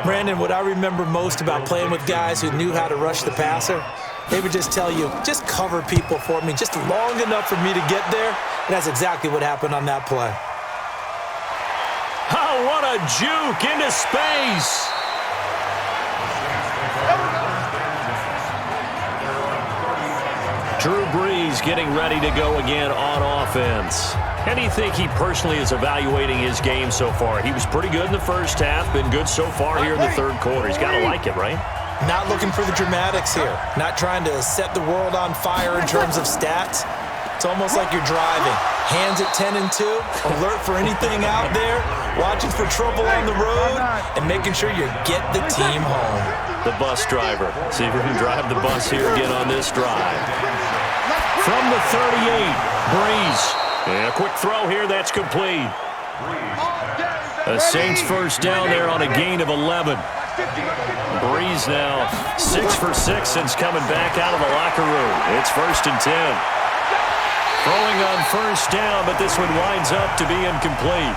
Brandon, what I remember most about playing with guys who knew how to rush the passer, they would just tell you, just cover people for me, just long enough for me to get there. And that's exactly what happened on that play.
Oh, what a juke into space. Drew Brees getting ready to go again on offense. How do you think he personally is evaluating his game so far? He was pretty good in the first half, been good so far here in the 3rd quarter. He's got to like it, right?
Not looking for the dramatics here. Not trying to set the world on fire in terms of stats. It's almost like you're driving. Hands at 10 and 2, alert for anything out there, watching for trouble on the road, and making sure you get the team home.
The bus driver. See if we can drive the bus here again on this drive. From the 38, Brees. And a quick throw here, that's complete. A Saints 1st down there on a gain of 11. Brees now 6 for 6 since coming back out of the locker room. It's 1st and 10. Throwing on 1st down, but this one winds up to be incomplete.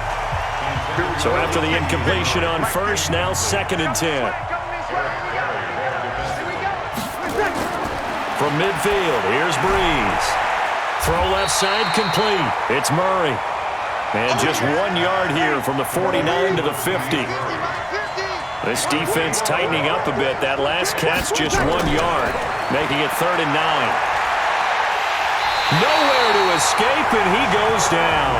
So after the incompletion on 1st, now 2nd and 10. From midfield, here's Brees. Throw left side complete. It's Murray. And just 1 yard here from the 49 to the 50. This defense tightening up a bit. That last catch just 1 yard, making it 3rd and 9. Nowhere to escape, and he goes down.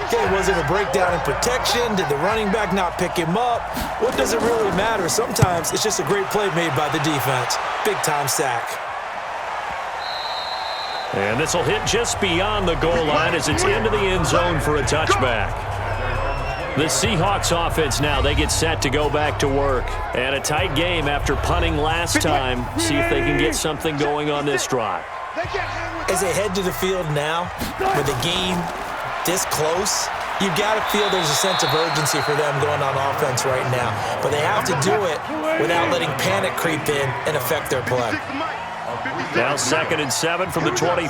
Okay, was it a breakdown in protection? Did the running back not pick him up? What does it really matter? Sometimes it's just a great play made by the defense. Big-time sack.
And this will hit just beyond the goal line as it's into the end zone for a touchback. The Seahawks offense now, they get set to go back to work. And a tight game after punting last time. See if they can get something going on this drive.
As they head to the field now, with the game this close, you've got to feel there's a sense of urgency for them going on offense right now. But they have to do it without letting panic creep in and affect their play.
Now 2nd and 7 from the 23.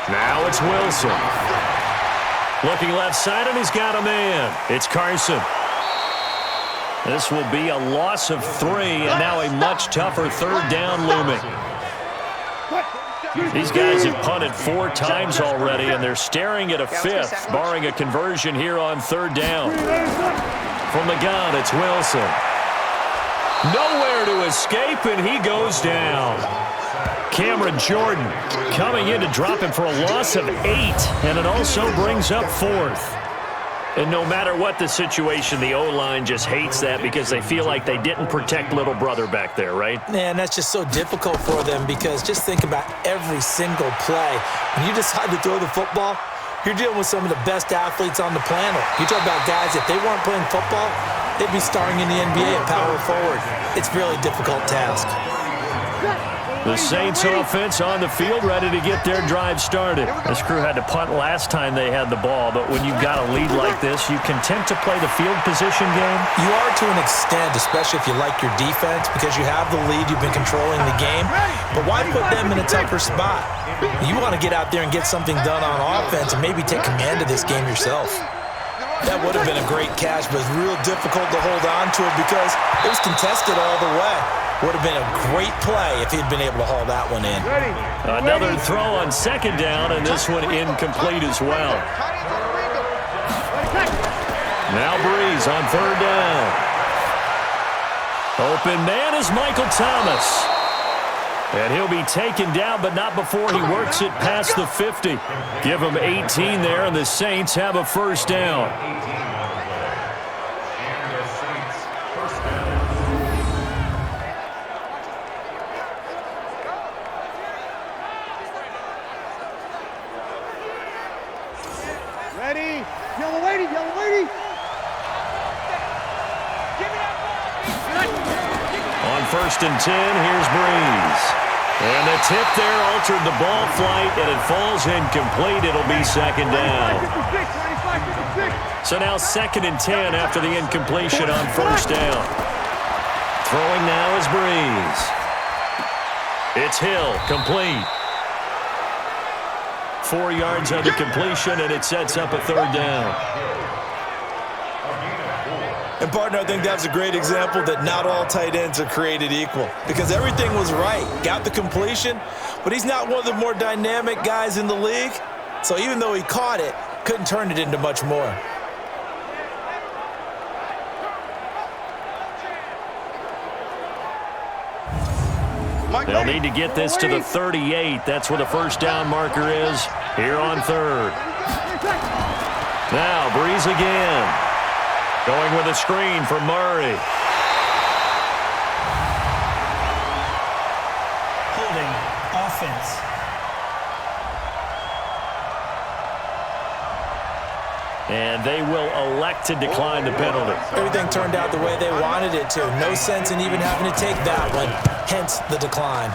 Now it's Wilson. Looking left side, and he's got a man. It's Carson. This will be a loss of 3, and now a much tougher third down looming. These guys have punted 4 times already, and they're staring at a 5th, barring a conversion here on third down. From the gun, it's Wilson. Nowhere to escape, and he goes down. Cameron Jordan coming in to drop him for a loss of 8, and it also brings up 4th. And no matter what the situation, the O-line just hates that because they feel like they didn't protect little brother back there, right?
Man, that's just so difficult for them because just think about every single play. When you decide to throw the football, you're dealing with some of the best athletes on the planet. You talk about guys, if they weren't playing football, they'd be starring in the NBA at power forward. It's a really difficult task.
The Saints offense on the field, ready to get their drive started. This crew had to punt last time they had the ball, but when you've got a lead like this, you content to play the field position game?
You are to an extent, especially if you like your defense, because you have the lead, you've been controlling the game. But why put them in a tougher spot? You want to get out there and get something done on offense and maybe take command of this game yourself. That would have been a great catch, but it's real difficult to hold on to it because it was contested all the way. Would have been a great play if he'd been able to haul that one in.
Another throw on second down, and this one incomplete as well. Now Brees on third down. Open man is Michael Thomas. And he'll be taken down, but not before he works it past the 50. Give him 18 there, and the Saints have a first down.
Ready? Yellow lady, yellow lady.
On first and 10, here's Brees. And the tip there altered the ball flight, and it falls incomplete. It'll be second down. So now second and 10 after the incompletion on first down. Throwing now is Brees. It's Hill, complete. 4 yards on the completion, and it sets up a third down.
And, partner, I think that's a great example that not all tight ends are created equal because everything was right. Got the completion, but he's not one of the more dynamic guys in the league. So even though he caught it, couldn't turn it into much more.
They'll need to get this to the 38. That's where the first down marker is here on third. Now Brees again. Going with a screen for Murray.
Holding offense.
And they will elect to decline the penalty.
Everything turned out the way they wanted it to. No sense in even having to take that one, hence the decline.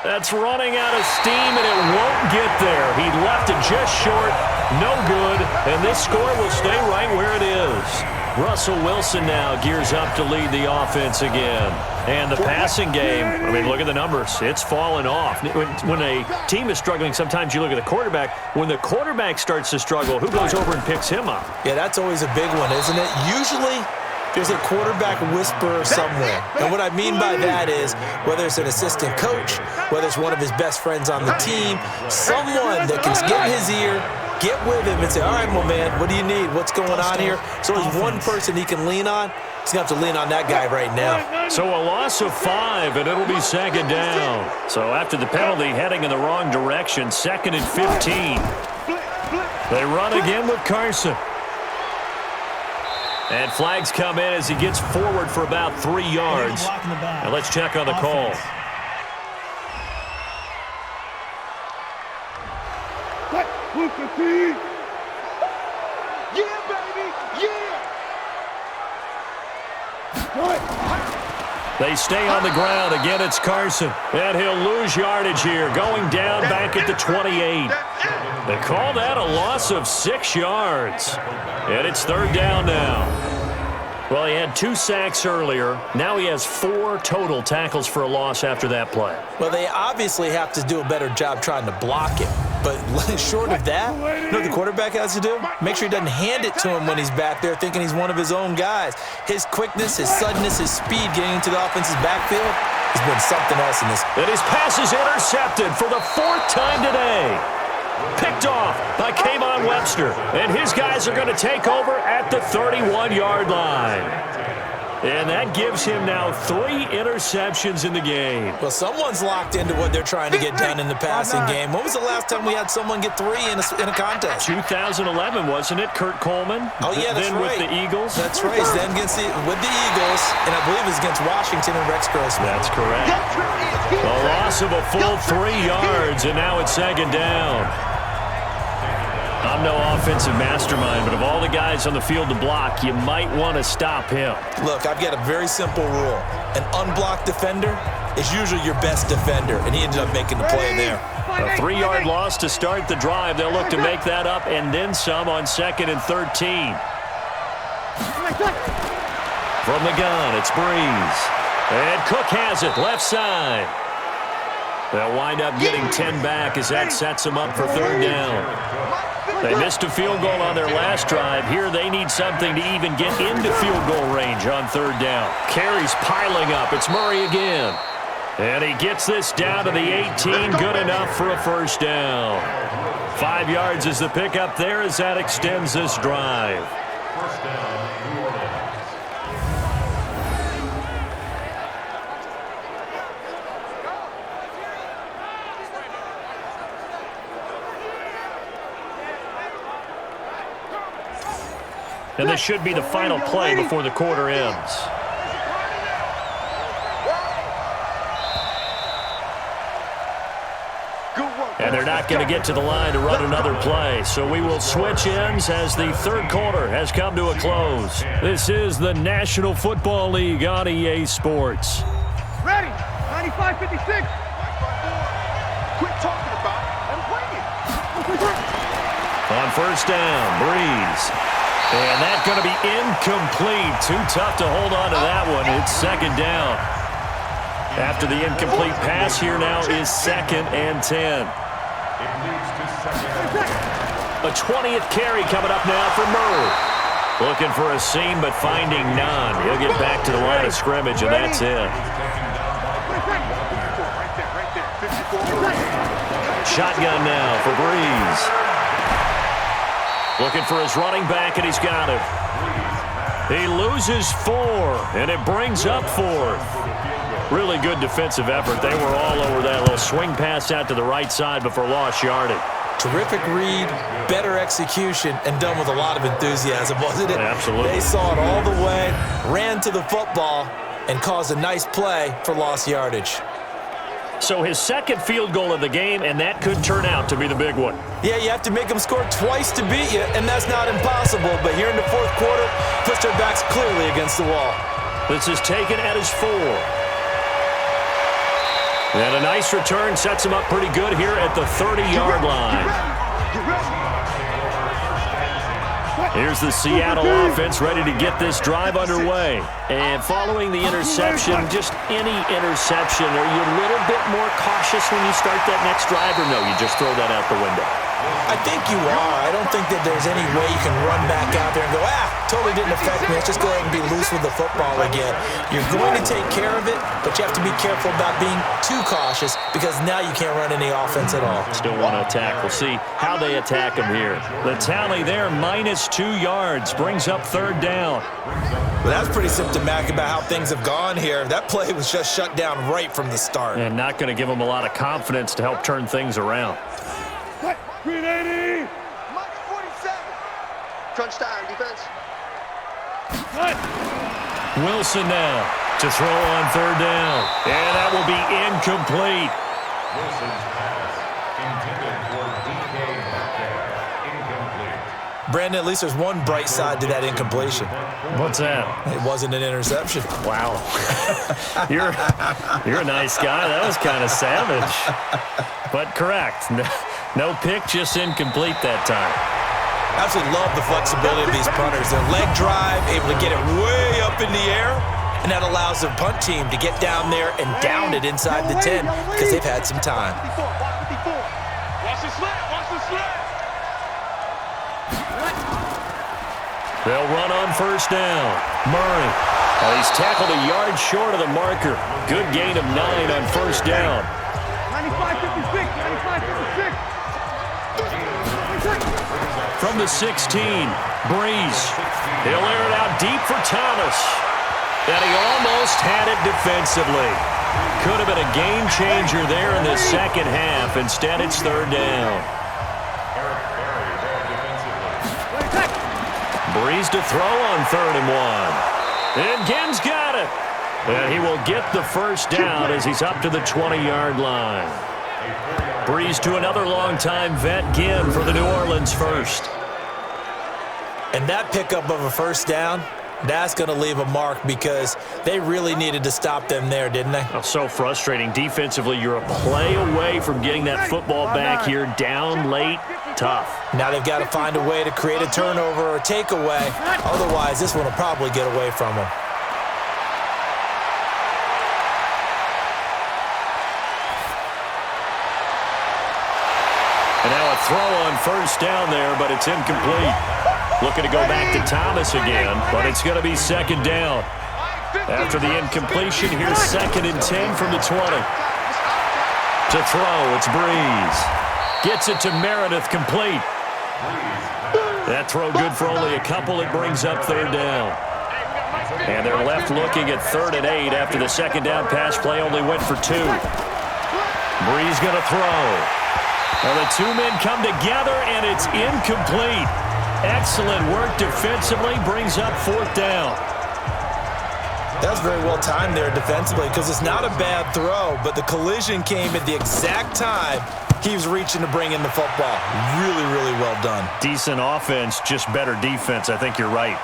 That's running out of steam, and it won't get there. He left it just short, no good, and this score will stay right where it is. Russel Wilson now gears up to lead the offense again. And the passing game, I mean, look at the numbers. It's fallen off. When a team is struggling, sometimes you look at the quarterback. When the quarterback starts to struggle, who goes over and picks him up?
Yeah, that's always a big one, isn't it? Usually, there's a quarterback whisperer somewhere. And what I mean by that is whether it's an assistant coach, whether it's one of his best friends on the team, someone that can get in his ear, get with him and say, all right, my man, what do you need? What's going on here? So there's one person he can lean on. He's going to have to lean on that guy right now.
So a loss of 5, and it'll be second down. So after the penalty, heading in the wrong direction, second and 15. They run again with Carson. And flags come in as he gets forward for about 3 yards. And let's check on the call.
Yeah, baby, yeah.
They stay on the ground. Again, it's Carson. And he'll lose yardage here, going down back at the 28. They call that a loss of 6 yards. And it's third down now. Well, he had 2 sacks earlier. Now he has 4 total tackles for a loss after that play.
Well, they obviously have to do a better job trying to block him. But short of that, you know what the quarterback has to do? Make sure he doesn't hand it to him when he's back there thinking he's one of his own guys. His quickness, his suddenness, his speed getting into the offense's backfield has been something else in this.
And his pass is intercepted for the 4th time today. Picked off by K'Von Webster. And his guys are going to take over at the 31-yard line. And that gives him now 3 interceptions in the game.
Well, someone's locked into what they're trying to get done in the passing game. When was the last time we had someone get 3 in a contest?
2011, wasn't it? Kurt Coleman?
Oh, yeah, that's
then
right.
with the Eagles?
That's right. Then with the Eagles, and I believe it was against Washington and Rex Grossman.
That's correct. A loss of a full 3 yards, and now it's 2nd down. I'm no offensive mastermind, but of all the guys on the field to block, you might want to stop him.
Look, I've got a very simple rule. An unblocked defender is usually your best defender, and he ended up making the play there.
A 3-yard loss to start the drive. They'll look to make that up and then some on 2nd and 13. From the gun, it's Brees. And Cook has it, left side. They'll wind up getting 10 back as that sets them up for 3rd down. They missed a field goal on their last drive. Here they need something to even get into field goal range on 3rd down. Carries piling up. It's Murray again. And he gets this down to the 18. Good enough for a 1st down. 5 yards is the pickup there as that extends this drive.
1st down, New Orleans.
And this should be the final play before the quarter ends. And they're not going to get to the line to run another play. So we will switch ends as the 3rd quarter has come to a close. This is the National Football League on EA Sports.
Ready, 95-56. Quit talking about it and play it.
On 1st down, Brees. And that's going to be incomplete. Too tough to hold on to that one. It's 2nd down. After the incomplete pass, here now is 2nd and 10. A 20th carry coming up now for Murray. Looking for a seam, but finding none. He'll get back to the line of scrimmage, and that's it. Shotgun now for Brees. Looking for his running back, and he's got him. He loses 4, and it brings up 4th. Really good defensive effort. They were all over that little swing pass out to the right side before lost yardage.
Terrific read, better execution, and done with a lot of enthusiasm, wasn't it?
Absolutely.
They saw it all the way, ran to the football, and caused a nice play for lost yardage.
So his 2nd field goal of the game, and that could turn out to be the big one.
Yeah, you have to make them score twice to beat you, and that's not impossible. But here in the 4th quarter, pushed their backs clearly against the wall.
This is taken at his 4. And a nice return sets him up pretty good here at the 30-yard line. Here's the Seattle offense ready to get this drive underway. And following the interception, just any interception, are you a little bit more cautious when you start that next drive, or no, you just throw that out the window?
I think you are. I don't think that there's any way you can run back out there and go, totally didn't affect me. Let's just go ahead and be loose with the football again. You're going to take care of it, but you have to be careful about being too cautious because now you can't run any offense at all.
Still want to attack. We'll see how they attack him here. The tally there, -2 yards, brings up 3rd down.
Well, that's pretty symptomatic about how things have gone here. That play was just shut down right from the start.
And not going to give him a lot of confidence to help turn things around.
380.
-47. Crunch time, defense.
Wilson now to throw on 3rd down. And that will be incomplete.
Wilson's pass intended for DK Metcalf. Incomplete.
Brandon, at least there's one bright side to that incompletion.
What's that?
It wasn't an interception.
Wow. You're a nice guy. That was kind of savage. But correct. No pick, just incomplete that time.
Absolutely love the flexibility of these punters. Their leg drive, able to get it way up in the air, and that allows the punt team to get down there and down it inside the 10 because they've had some time.
Watch it slip.
They'll run on first down. Murray. He's tackled a yard short of the marker. Good gain of 9 on first down.
95-56, 95-56.
From the 16, Brees. He'll air it out deep for Thomas. And he almost had it defensively. Could have been a game changer there in the second half. Instead, it's third down. Brees to throw on 3rd and 1. And Ginn's got it. And he will get the first down as he's up to the 20-yard line. Brees to another longtime vet, Ginn, for the New Orleans first.
And that pickup of a first down, that's going to leave a mark because they really needed to stop them there, didn't they?
Oh, so frustrating. Defensively, you're a play away from getting that football back here. Down late, tough.
Now they've got to find a way to create a turnover or a takeaway. Otherwise, this one will probably get away from them.
And now a throw on first down there, but it's incomplete. Looking to go back to Thomas again, but it's going to be second down. After the incompletion, here's 2nd and 10 from the 20. To throw, it's Brees. Gets it to Meredith, complete. That throw good for only a couple. It brings up third down. And they're left looking at 3rd and 8 after the second down pass play only went for 2. Brees going to throw. Well, the two men come together, and it's incomplete. Excellent work defensively, brings up 4th down.
That was very well timed there defensively because it's not a bad throw, but the collision came at the exact time he was reaching to bring in the football. Really, really well done.
Decent offense, just better defense. I think you're right.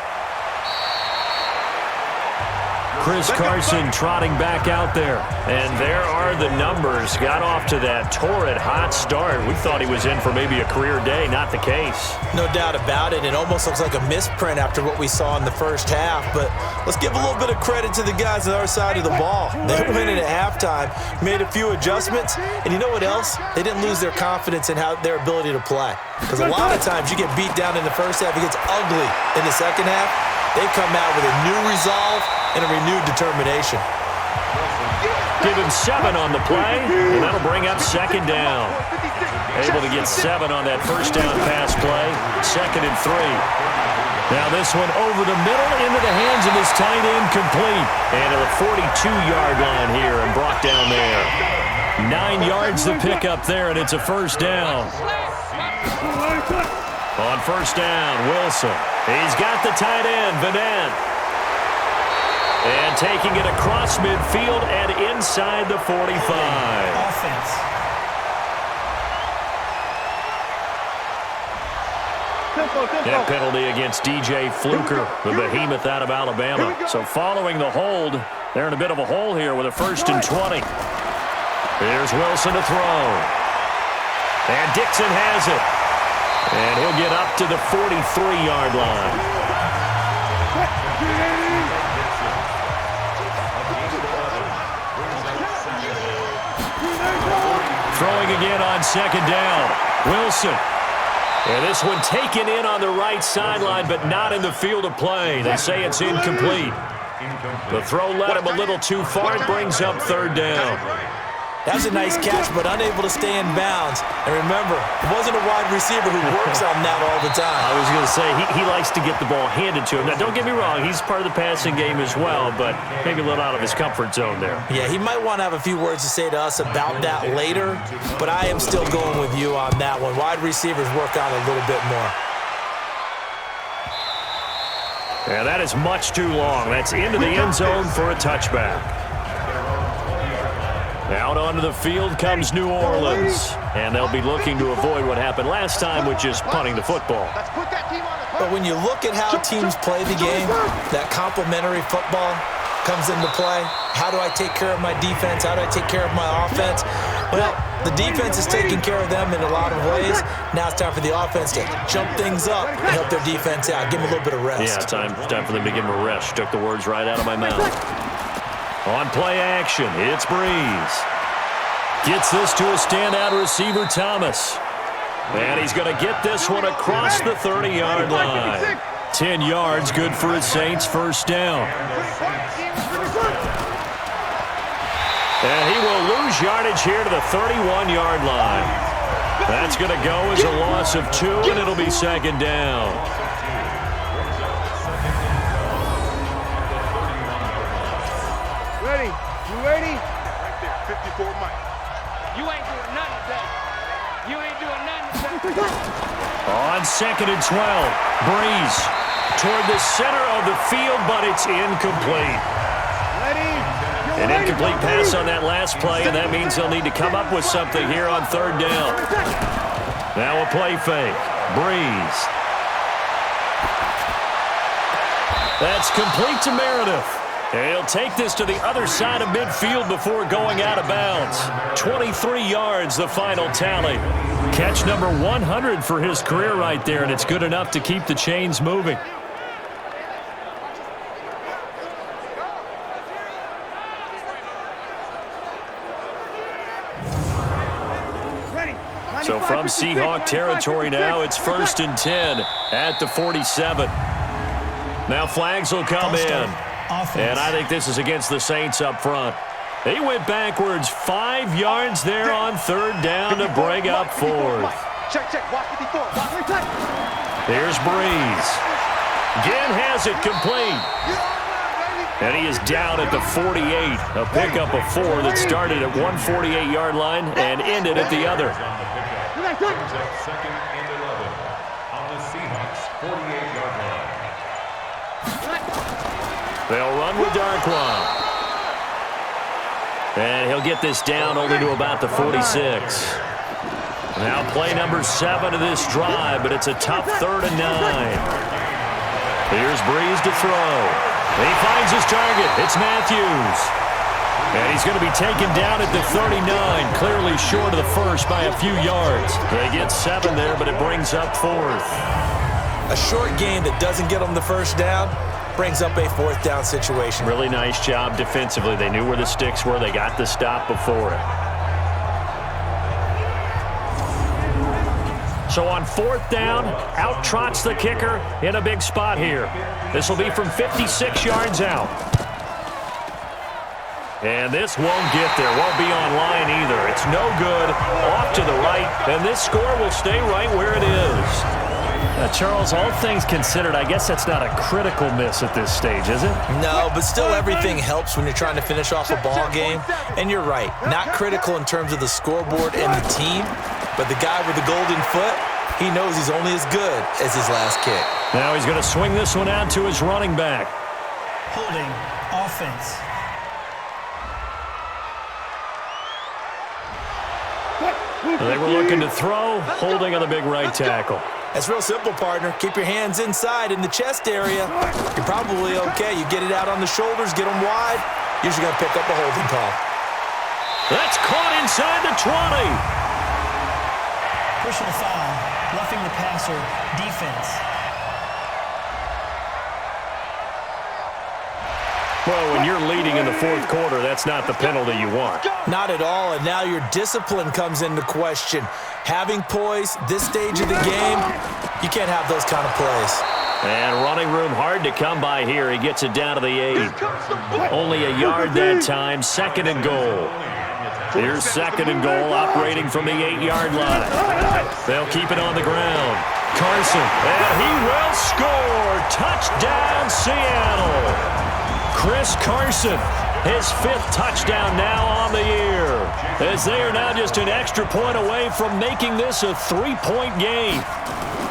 Chris Carson trotting back out there. And there are the numbers. Got off to that torrid hot start. We thought he was in for maybe a career day. Not the case.
No doubt about it. It almost looks like a misprint after what we saw in the first half. But let's give a little bit of credit to the guys on our side of the ball. They went in at halftime, made a few adjustments. And you know what else? They didn't lose their confidence in their ability to play. Because a lot of times you get beat down in the first half. It gets ugly in the second half. They come out with a new resolve and a renewed determination.
Give him 7 on the play, and that'll bring up second down. Able to get 7 on that first down pass play. 2nd and 3. Now this one over the middle into the hands of his tight end, complete. And to the 42-yard line here and brought down there. 9 yards to pick up there, and it's a first down. On first down, Wilson. He's got the tight end, Vanette. And taking it across midfield and inside the 45.
Offense.
That penalty against DJ Fluker, the behemoth out of Alabama. So following the hold, they're in a bit of a hole here with a 1st and 20. Here's Wilson to throw. And Dixon has it. And he'll get up to the 43-yard line. Throwing again on second down. Wilson. And this one taken in on the right sideline, but not in the field of play. They say it's incomplete. The throw led him a little too far. It brings up third down.
That was a nice catch, but unable to stay in bounds. And remember, it wasn't a wide receiver who works on that all the time.
I was going to say, he likes to get the ball handed to him. Now, don't get me wrong, he's part of the passing game as well, but maybe a little out of his comfort zone there.
Yeah, he might want to have a few words to say to us about that later, but I am still going with you on that one. Wide receivers work on a little bit more.
Yeah, that is much too long. That's into the end zone for a touchback. Out onto the field comes New Orleans, and they'll be looking to avoid what happened last time, which is punting the football.
But when you look at how teams play the game, that complementary football comes into play. How do I take care of my defense? How do I take care of my offense? Well, the defense is taking care of them in a lot of ways. Now it's time for the offense to jump things up and help their defense out. Give them a little bit of rest.
Yeah, time for them to give them a rest. Took the words right out of my mouth. On play action, it's Brees. Gets this to a standout receiver, Thomas. And he's going to get this one across the 30-yard line. 10 yards, good for a Saints first down. And he will lose yardage here to the 31-yard line. That's going to go as a loss of 2, and it'll be second down.
Ready? You ready?
Right there, 54 Mike.
You ain't doing nothing today. You ain't doing nothing today.
On 2nd and 12, Brees toward the center of the field, but it's incomplete.
Ready?
An incomplete pass on that last play, and that means they'll need to come up with something here on 3rd down. Now a play fake. Brees. That's complete to Meredith. He'll take this to the other side of midfield before going out of bounds. 23 yards, the final tally. Catch number 100 for his career right there, and it's good enough to keep the chains moving. So from Seahawk territory now, it's 1st and 10 at the 47. Now flags will come in. And I think this is against the Saints up front. He went backwards 5 yards there on 3rd down to bring up 4th.
Check. Watch 54.
Here's Brees. Again has it complete. And he is down at the 48. A pickup of 4 that started at 148-yard line and ended at the other.
Second and 11 on the Seahawks 48-yard line.
They'll run with Darkwa. And he'll get this down only to about the 46. Now play number 7 of this drive, but it's a tough 3rd and 9. Here's Brees to throw. He finds his target. It's Matthews. And he's going to be taken down at the 39, clearly short of the first by a few yards. They get 7 there, but it brings up 4th.
A short game that doesn't get them the first down brings up a 4th down situation.
Really nice job defensively. They knew where the sticks were. They got the stop before it. So on 4th down, out trots the kicker in a big spot here. This will be from 56 yards out. And this won't get there, won't be on line either. It's no good, off to the right, and this score will stay right where it is.
Charles, all things considered, I guess that's not a critical miss at this stage, is it?
No, but still everything helps when you're trying to finish off a ball game. And you're right, not critical in terms of the scoreboard and the team, but the guy with the golden foot, he knows he's only as good as his last kick.
Now he's going to swing this one out to his running back.
Holding offense.
They were looking to throw, holding on the big right tackle.
That's real simple, partner. Keep your hands inside in the chest area. You're probably okay. You get it out on the shoulders, get them wide. Usually going to pick up a holding call.
That's caught inside the 20.
Personal foul. Roughing the passer. Defense.
Well, when you're leading in the 4th quarter, that's not the penalty you want.
Not at all, and now your discipline comes into question. Having poise, this stage of the game, you can't have those kind of plays.
And running room hard to come by here. He gets it down to the 8. Only a yard that time, 2nd and goal. Here's 2nd and goal, operating from the 8-yard line. They'll keep it on the ground. Carson, and he will score. Touchdown, Seattle. Chris Carson, his 5th touchdown now on the year, as they are now just an extra point away from making this a 3-point game.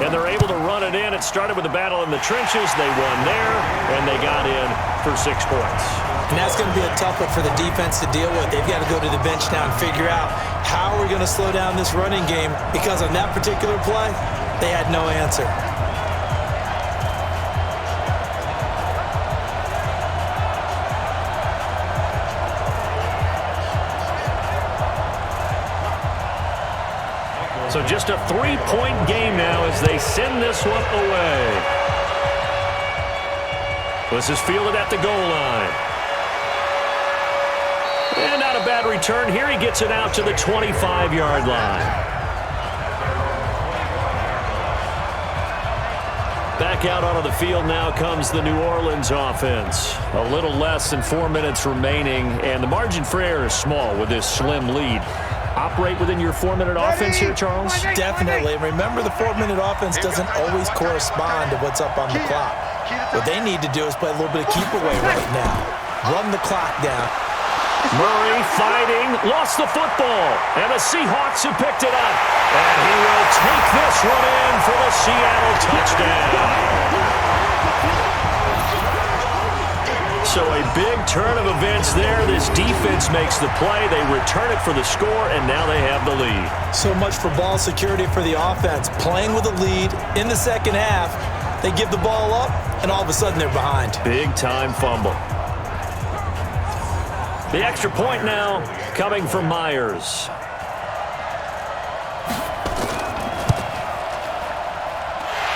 And they're able to run it in. It started with a battle in the trenches. They won there, and they got in for 6 points.
And that's going to be a tough one for the defense to deal with. They've got to go to the bench now and figure out how we're going to slow down this running game, because on that particular play, they had no answer.
So just a 3-point game now as they send this one away. This is fielded at the goal line. And not a bad return here. He gets it out to the 25-yard line. Back out onto the field now comes the New Orleans offense. A little less than 4 minutes remaining, and the margin for error is small with this slim lead. Operate within your 4-minute offense here, Charles?
Definitely. Remember, the 4-minute offense doesn't always correspond to what's up on the clock. What they need to do is play a little bit of keep away right now. Run the clock down.
Murray fighting, lost the football, and the Seahawks have picked it up. And he will take this one in for the Seattle touchdown. So a big turn of events there. This defense makes the play. They return it for the score, and now they have the lead.
So much for ball security for the offense. Playing with a lead in the second half, they give the ball up, and all of a sudden they're behind.
Big-time fumble. The extra point now coming from Myers.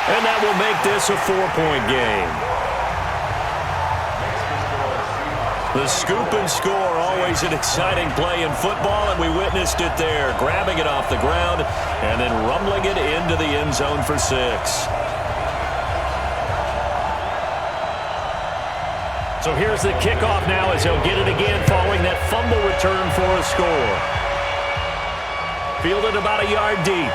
And that will make this a 4-point game. The scoop and score, always an exciting play in football, and we witnessed it there. Grabbing it off the ground and then rumbling it into the end zone for 6. So here's the kickoff now as he'll get it again following that fumble return for a score. Fielded about a yard deep.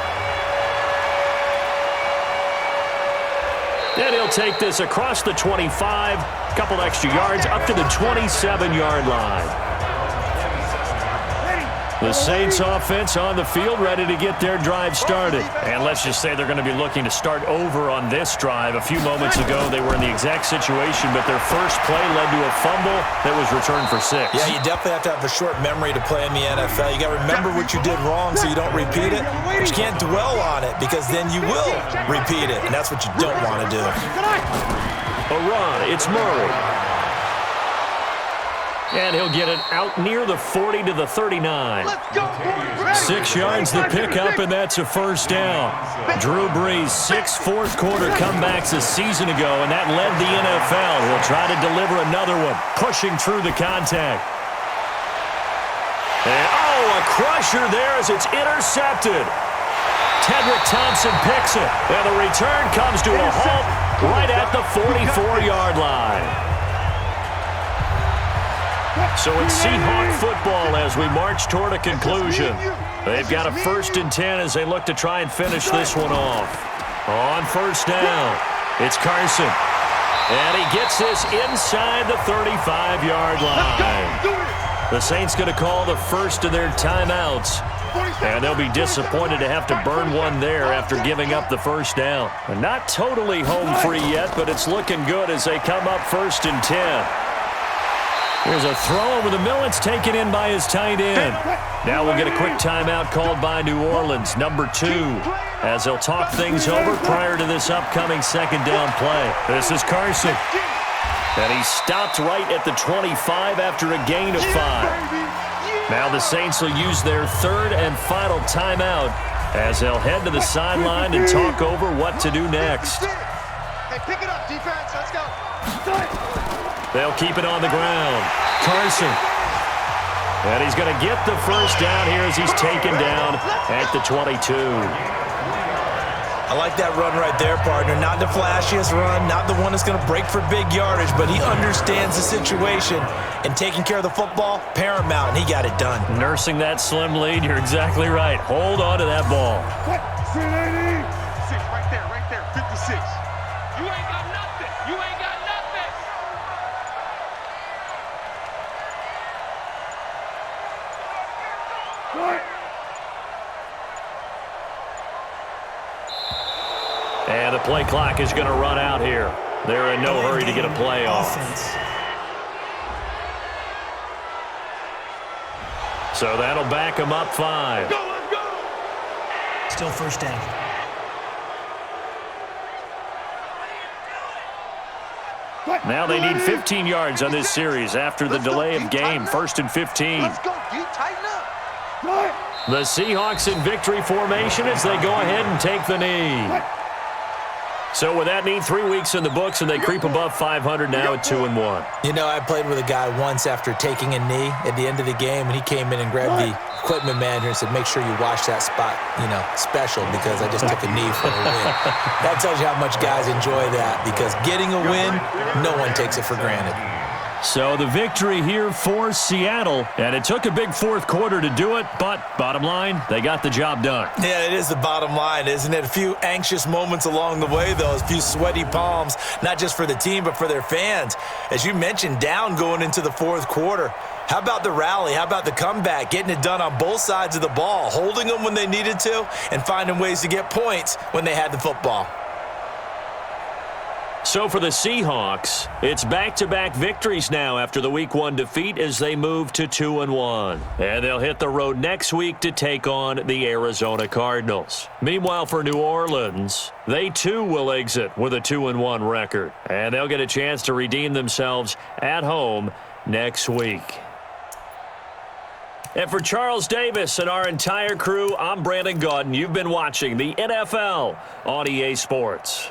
And he'll take this across the 25, a couple extra yards up to the 27-yard line. The Saints offense on the field ready to get their drive started. And let's just say they're going to be looking to start over on this drive. A few moments ago, they were in the exact situation, but their first play led to a fumble that was returned for 6.
Yeah, you definitely have to have a short memory to play in the NFL. You got to remember what you did wrong so you don't repeat it. But you can't dwell on it because then you will repeat it, and that's what you don't want to do.
A run, it's Murray. And he'll get it out near the 40 to the 39. 6 yards the pickup, and that's a first down. Drew Brees, 6 fourth-quarter comebacks a season ago, and that led the NFL. He'll try to deliver another one, pushing through the contact. And, a crusher there as it's intercepted. Tedrick Thompson picks it, and the return comes to a halt right at the 44-yard line. So it's Seahawk football as we march toward a conclusion. They've got a 1st and 10 as they look to try and finish this one off. On first down, it's Carson. And he gets this inside the 35-yard line. The Saints going to call the first of their timeouts. And they'll be disappointed to have to burn one there after giving up the first down. And not totally home free yet, but it's looking good as they come up 1st and 10. Here's a throw over the middle. It's taken in by his tight end. Now we'll get a quick timeout called by New Orleans, number 2, as they'll talk things over prior to this upcoming 2nd down play. This is Carson. And he stopped right at the 25 after a gain of 5. Now the Saints will use their 3rd and final timeout as they'll head to the sideline and talk over what to do next.
Hey, pick it up, defense. Let's go.
They'll keep it on the ground. Carson. And he's going to get the first down here as he's taken down at the 22.
I like that run right there, partner. Not the flashiest run, not the one that's going to break for big yardage, but he understands the situation, and taking care of the football, paramount, and he got it done.
Nursing that slim lead, you're exactly right. Hold on to that ball.
6 right there, 56.
You ain't got nothing. You ain't got nothing.
And the play clock is going to run out here. They're in no hurry to get a play off. So that'll back them up 5.
Still first down.
Now they need 15 yards on this series after the delay of game. 1st and 15.
Let's go, D. Tighten up.
The Seahawks in victory formation as they go ahead and take the knee. So with that neat 3 weeks in the books, and they creep above 500 now at 2-1.
You know, I played with a guy once after taking a knee at the end of the game, and he came in and grabbed the equipment manager and said, make sure you wash that spot, special, because I just took a knee for a win. That tells you how much guys enjoy that, because getting a win, no one takes it for granted.
So the victory here for Seattle, and it took a big fourth quarter to do it, but bottom line, they got the job done.
Yeah, it is the bottom line, isn't it? A few anxious moments along the way, though, a few sweaty palms, not just for the team, but for their fans. As you mentioned, down going into the fourth quarter. How about the rally? How about the comeback? Getting it done on both sides of the ball, holding them when they needed to, and finding ways to get points when they had the football.
So for the Seahawks, it's back-to-back victories now after the Week 1 defeat as they move to 2-1. And they'll hit the road next week to take on the Arizona Cardinals. Meanwhile, for New Orleans, they too will exit with a 2-1 record. And they'll get a chance to redeem themselves at home next week. And for Charles Davis and our entire crew, I'm Brandon Gaudin. You've been watching the NFL on EA Sports.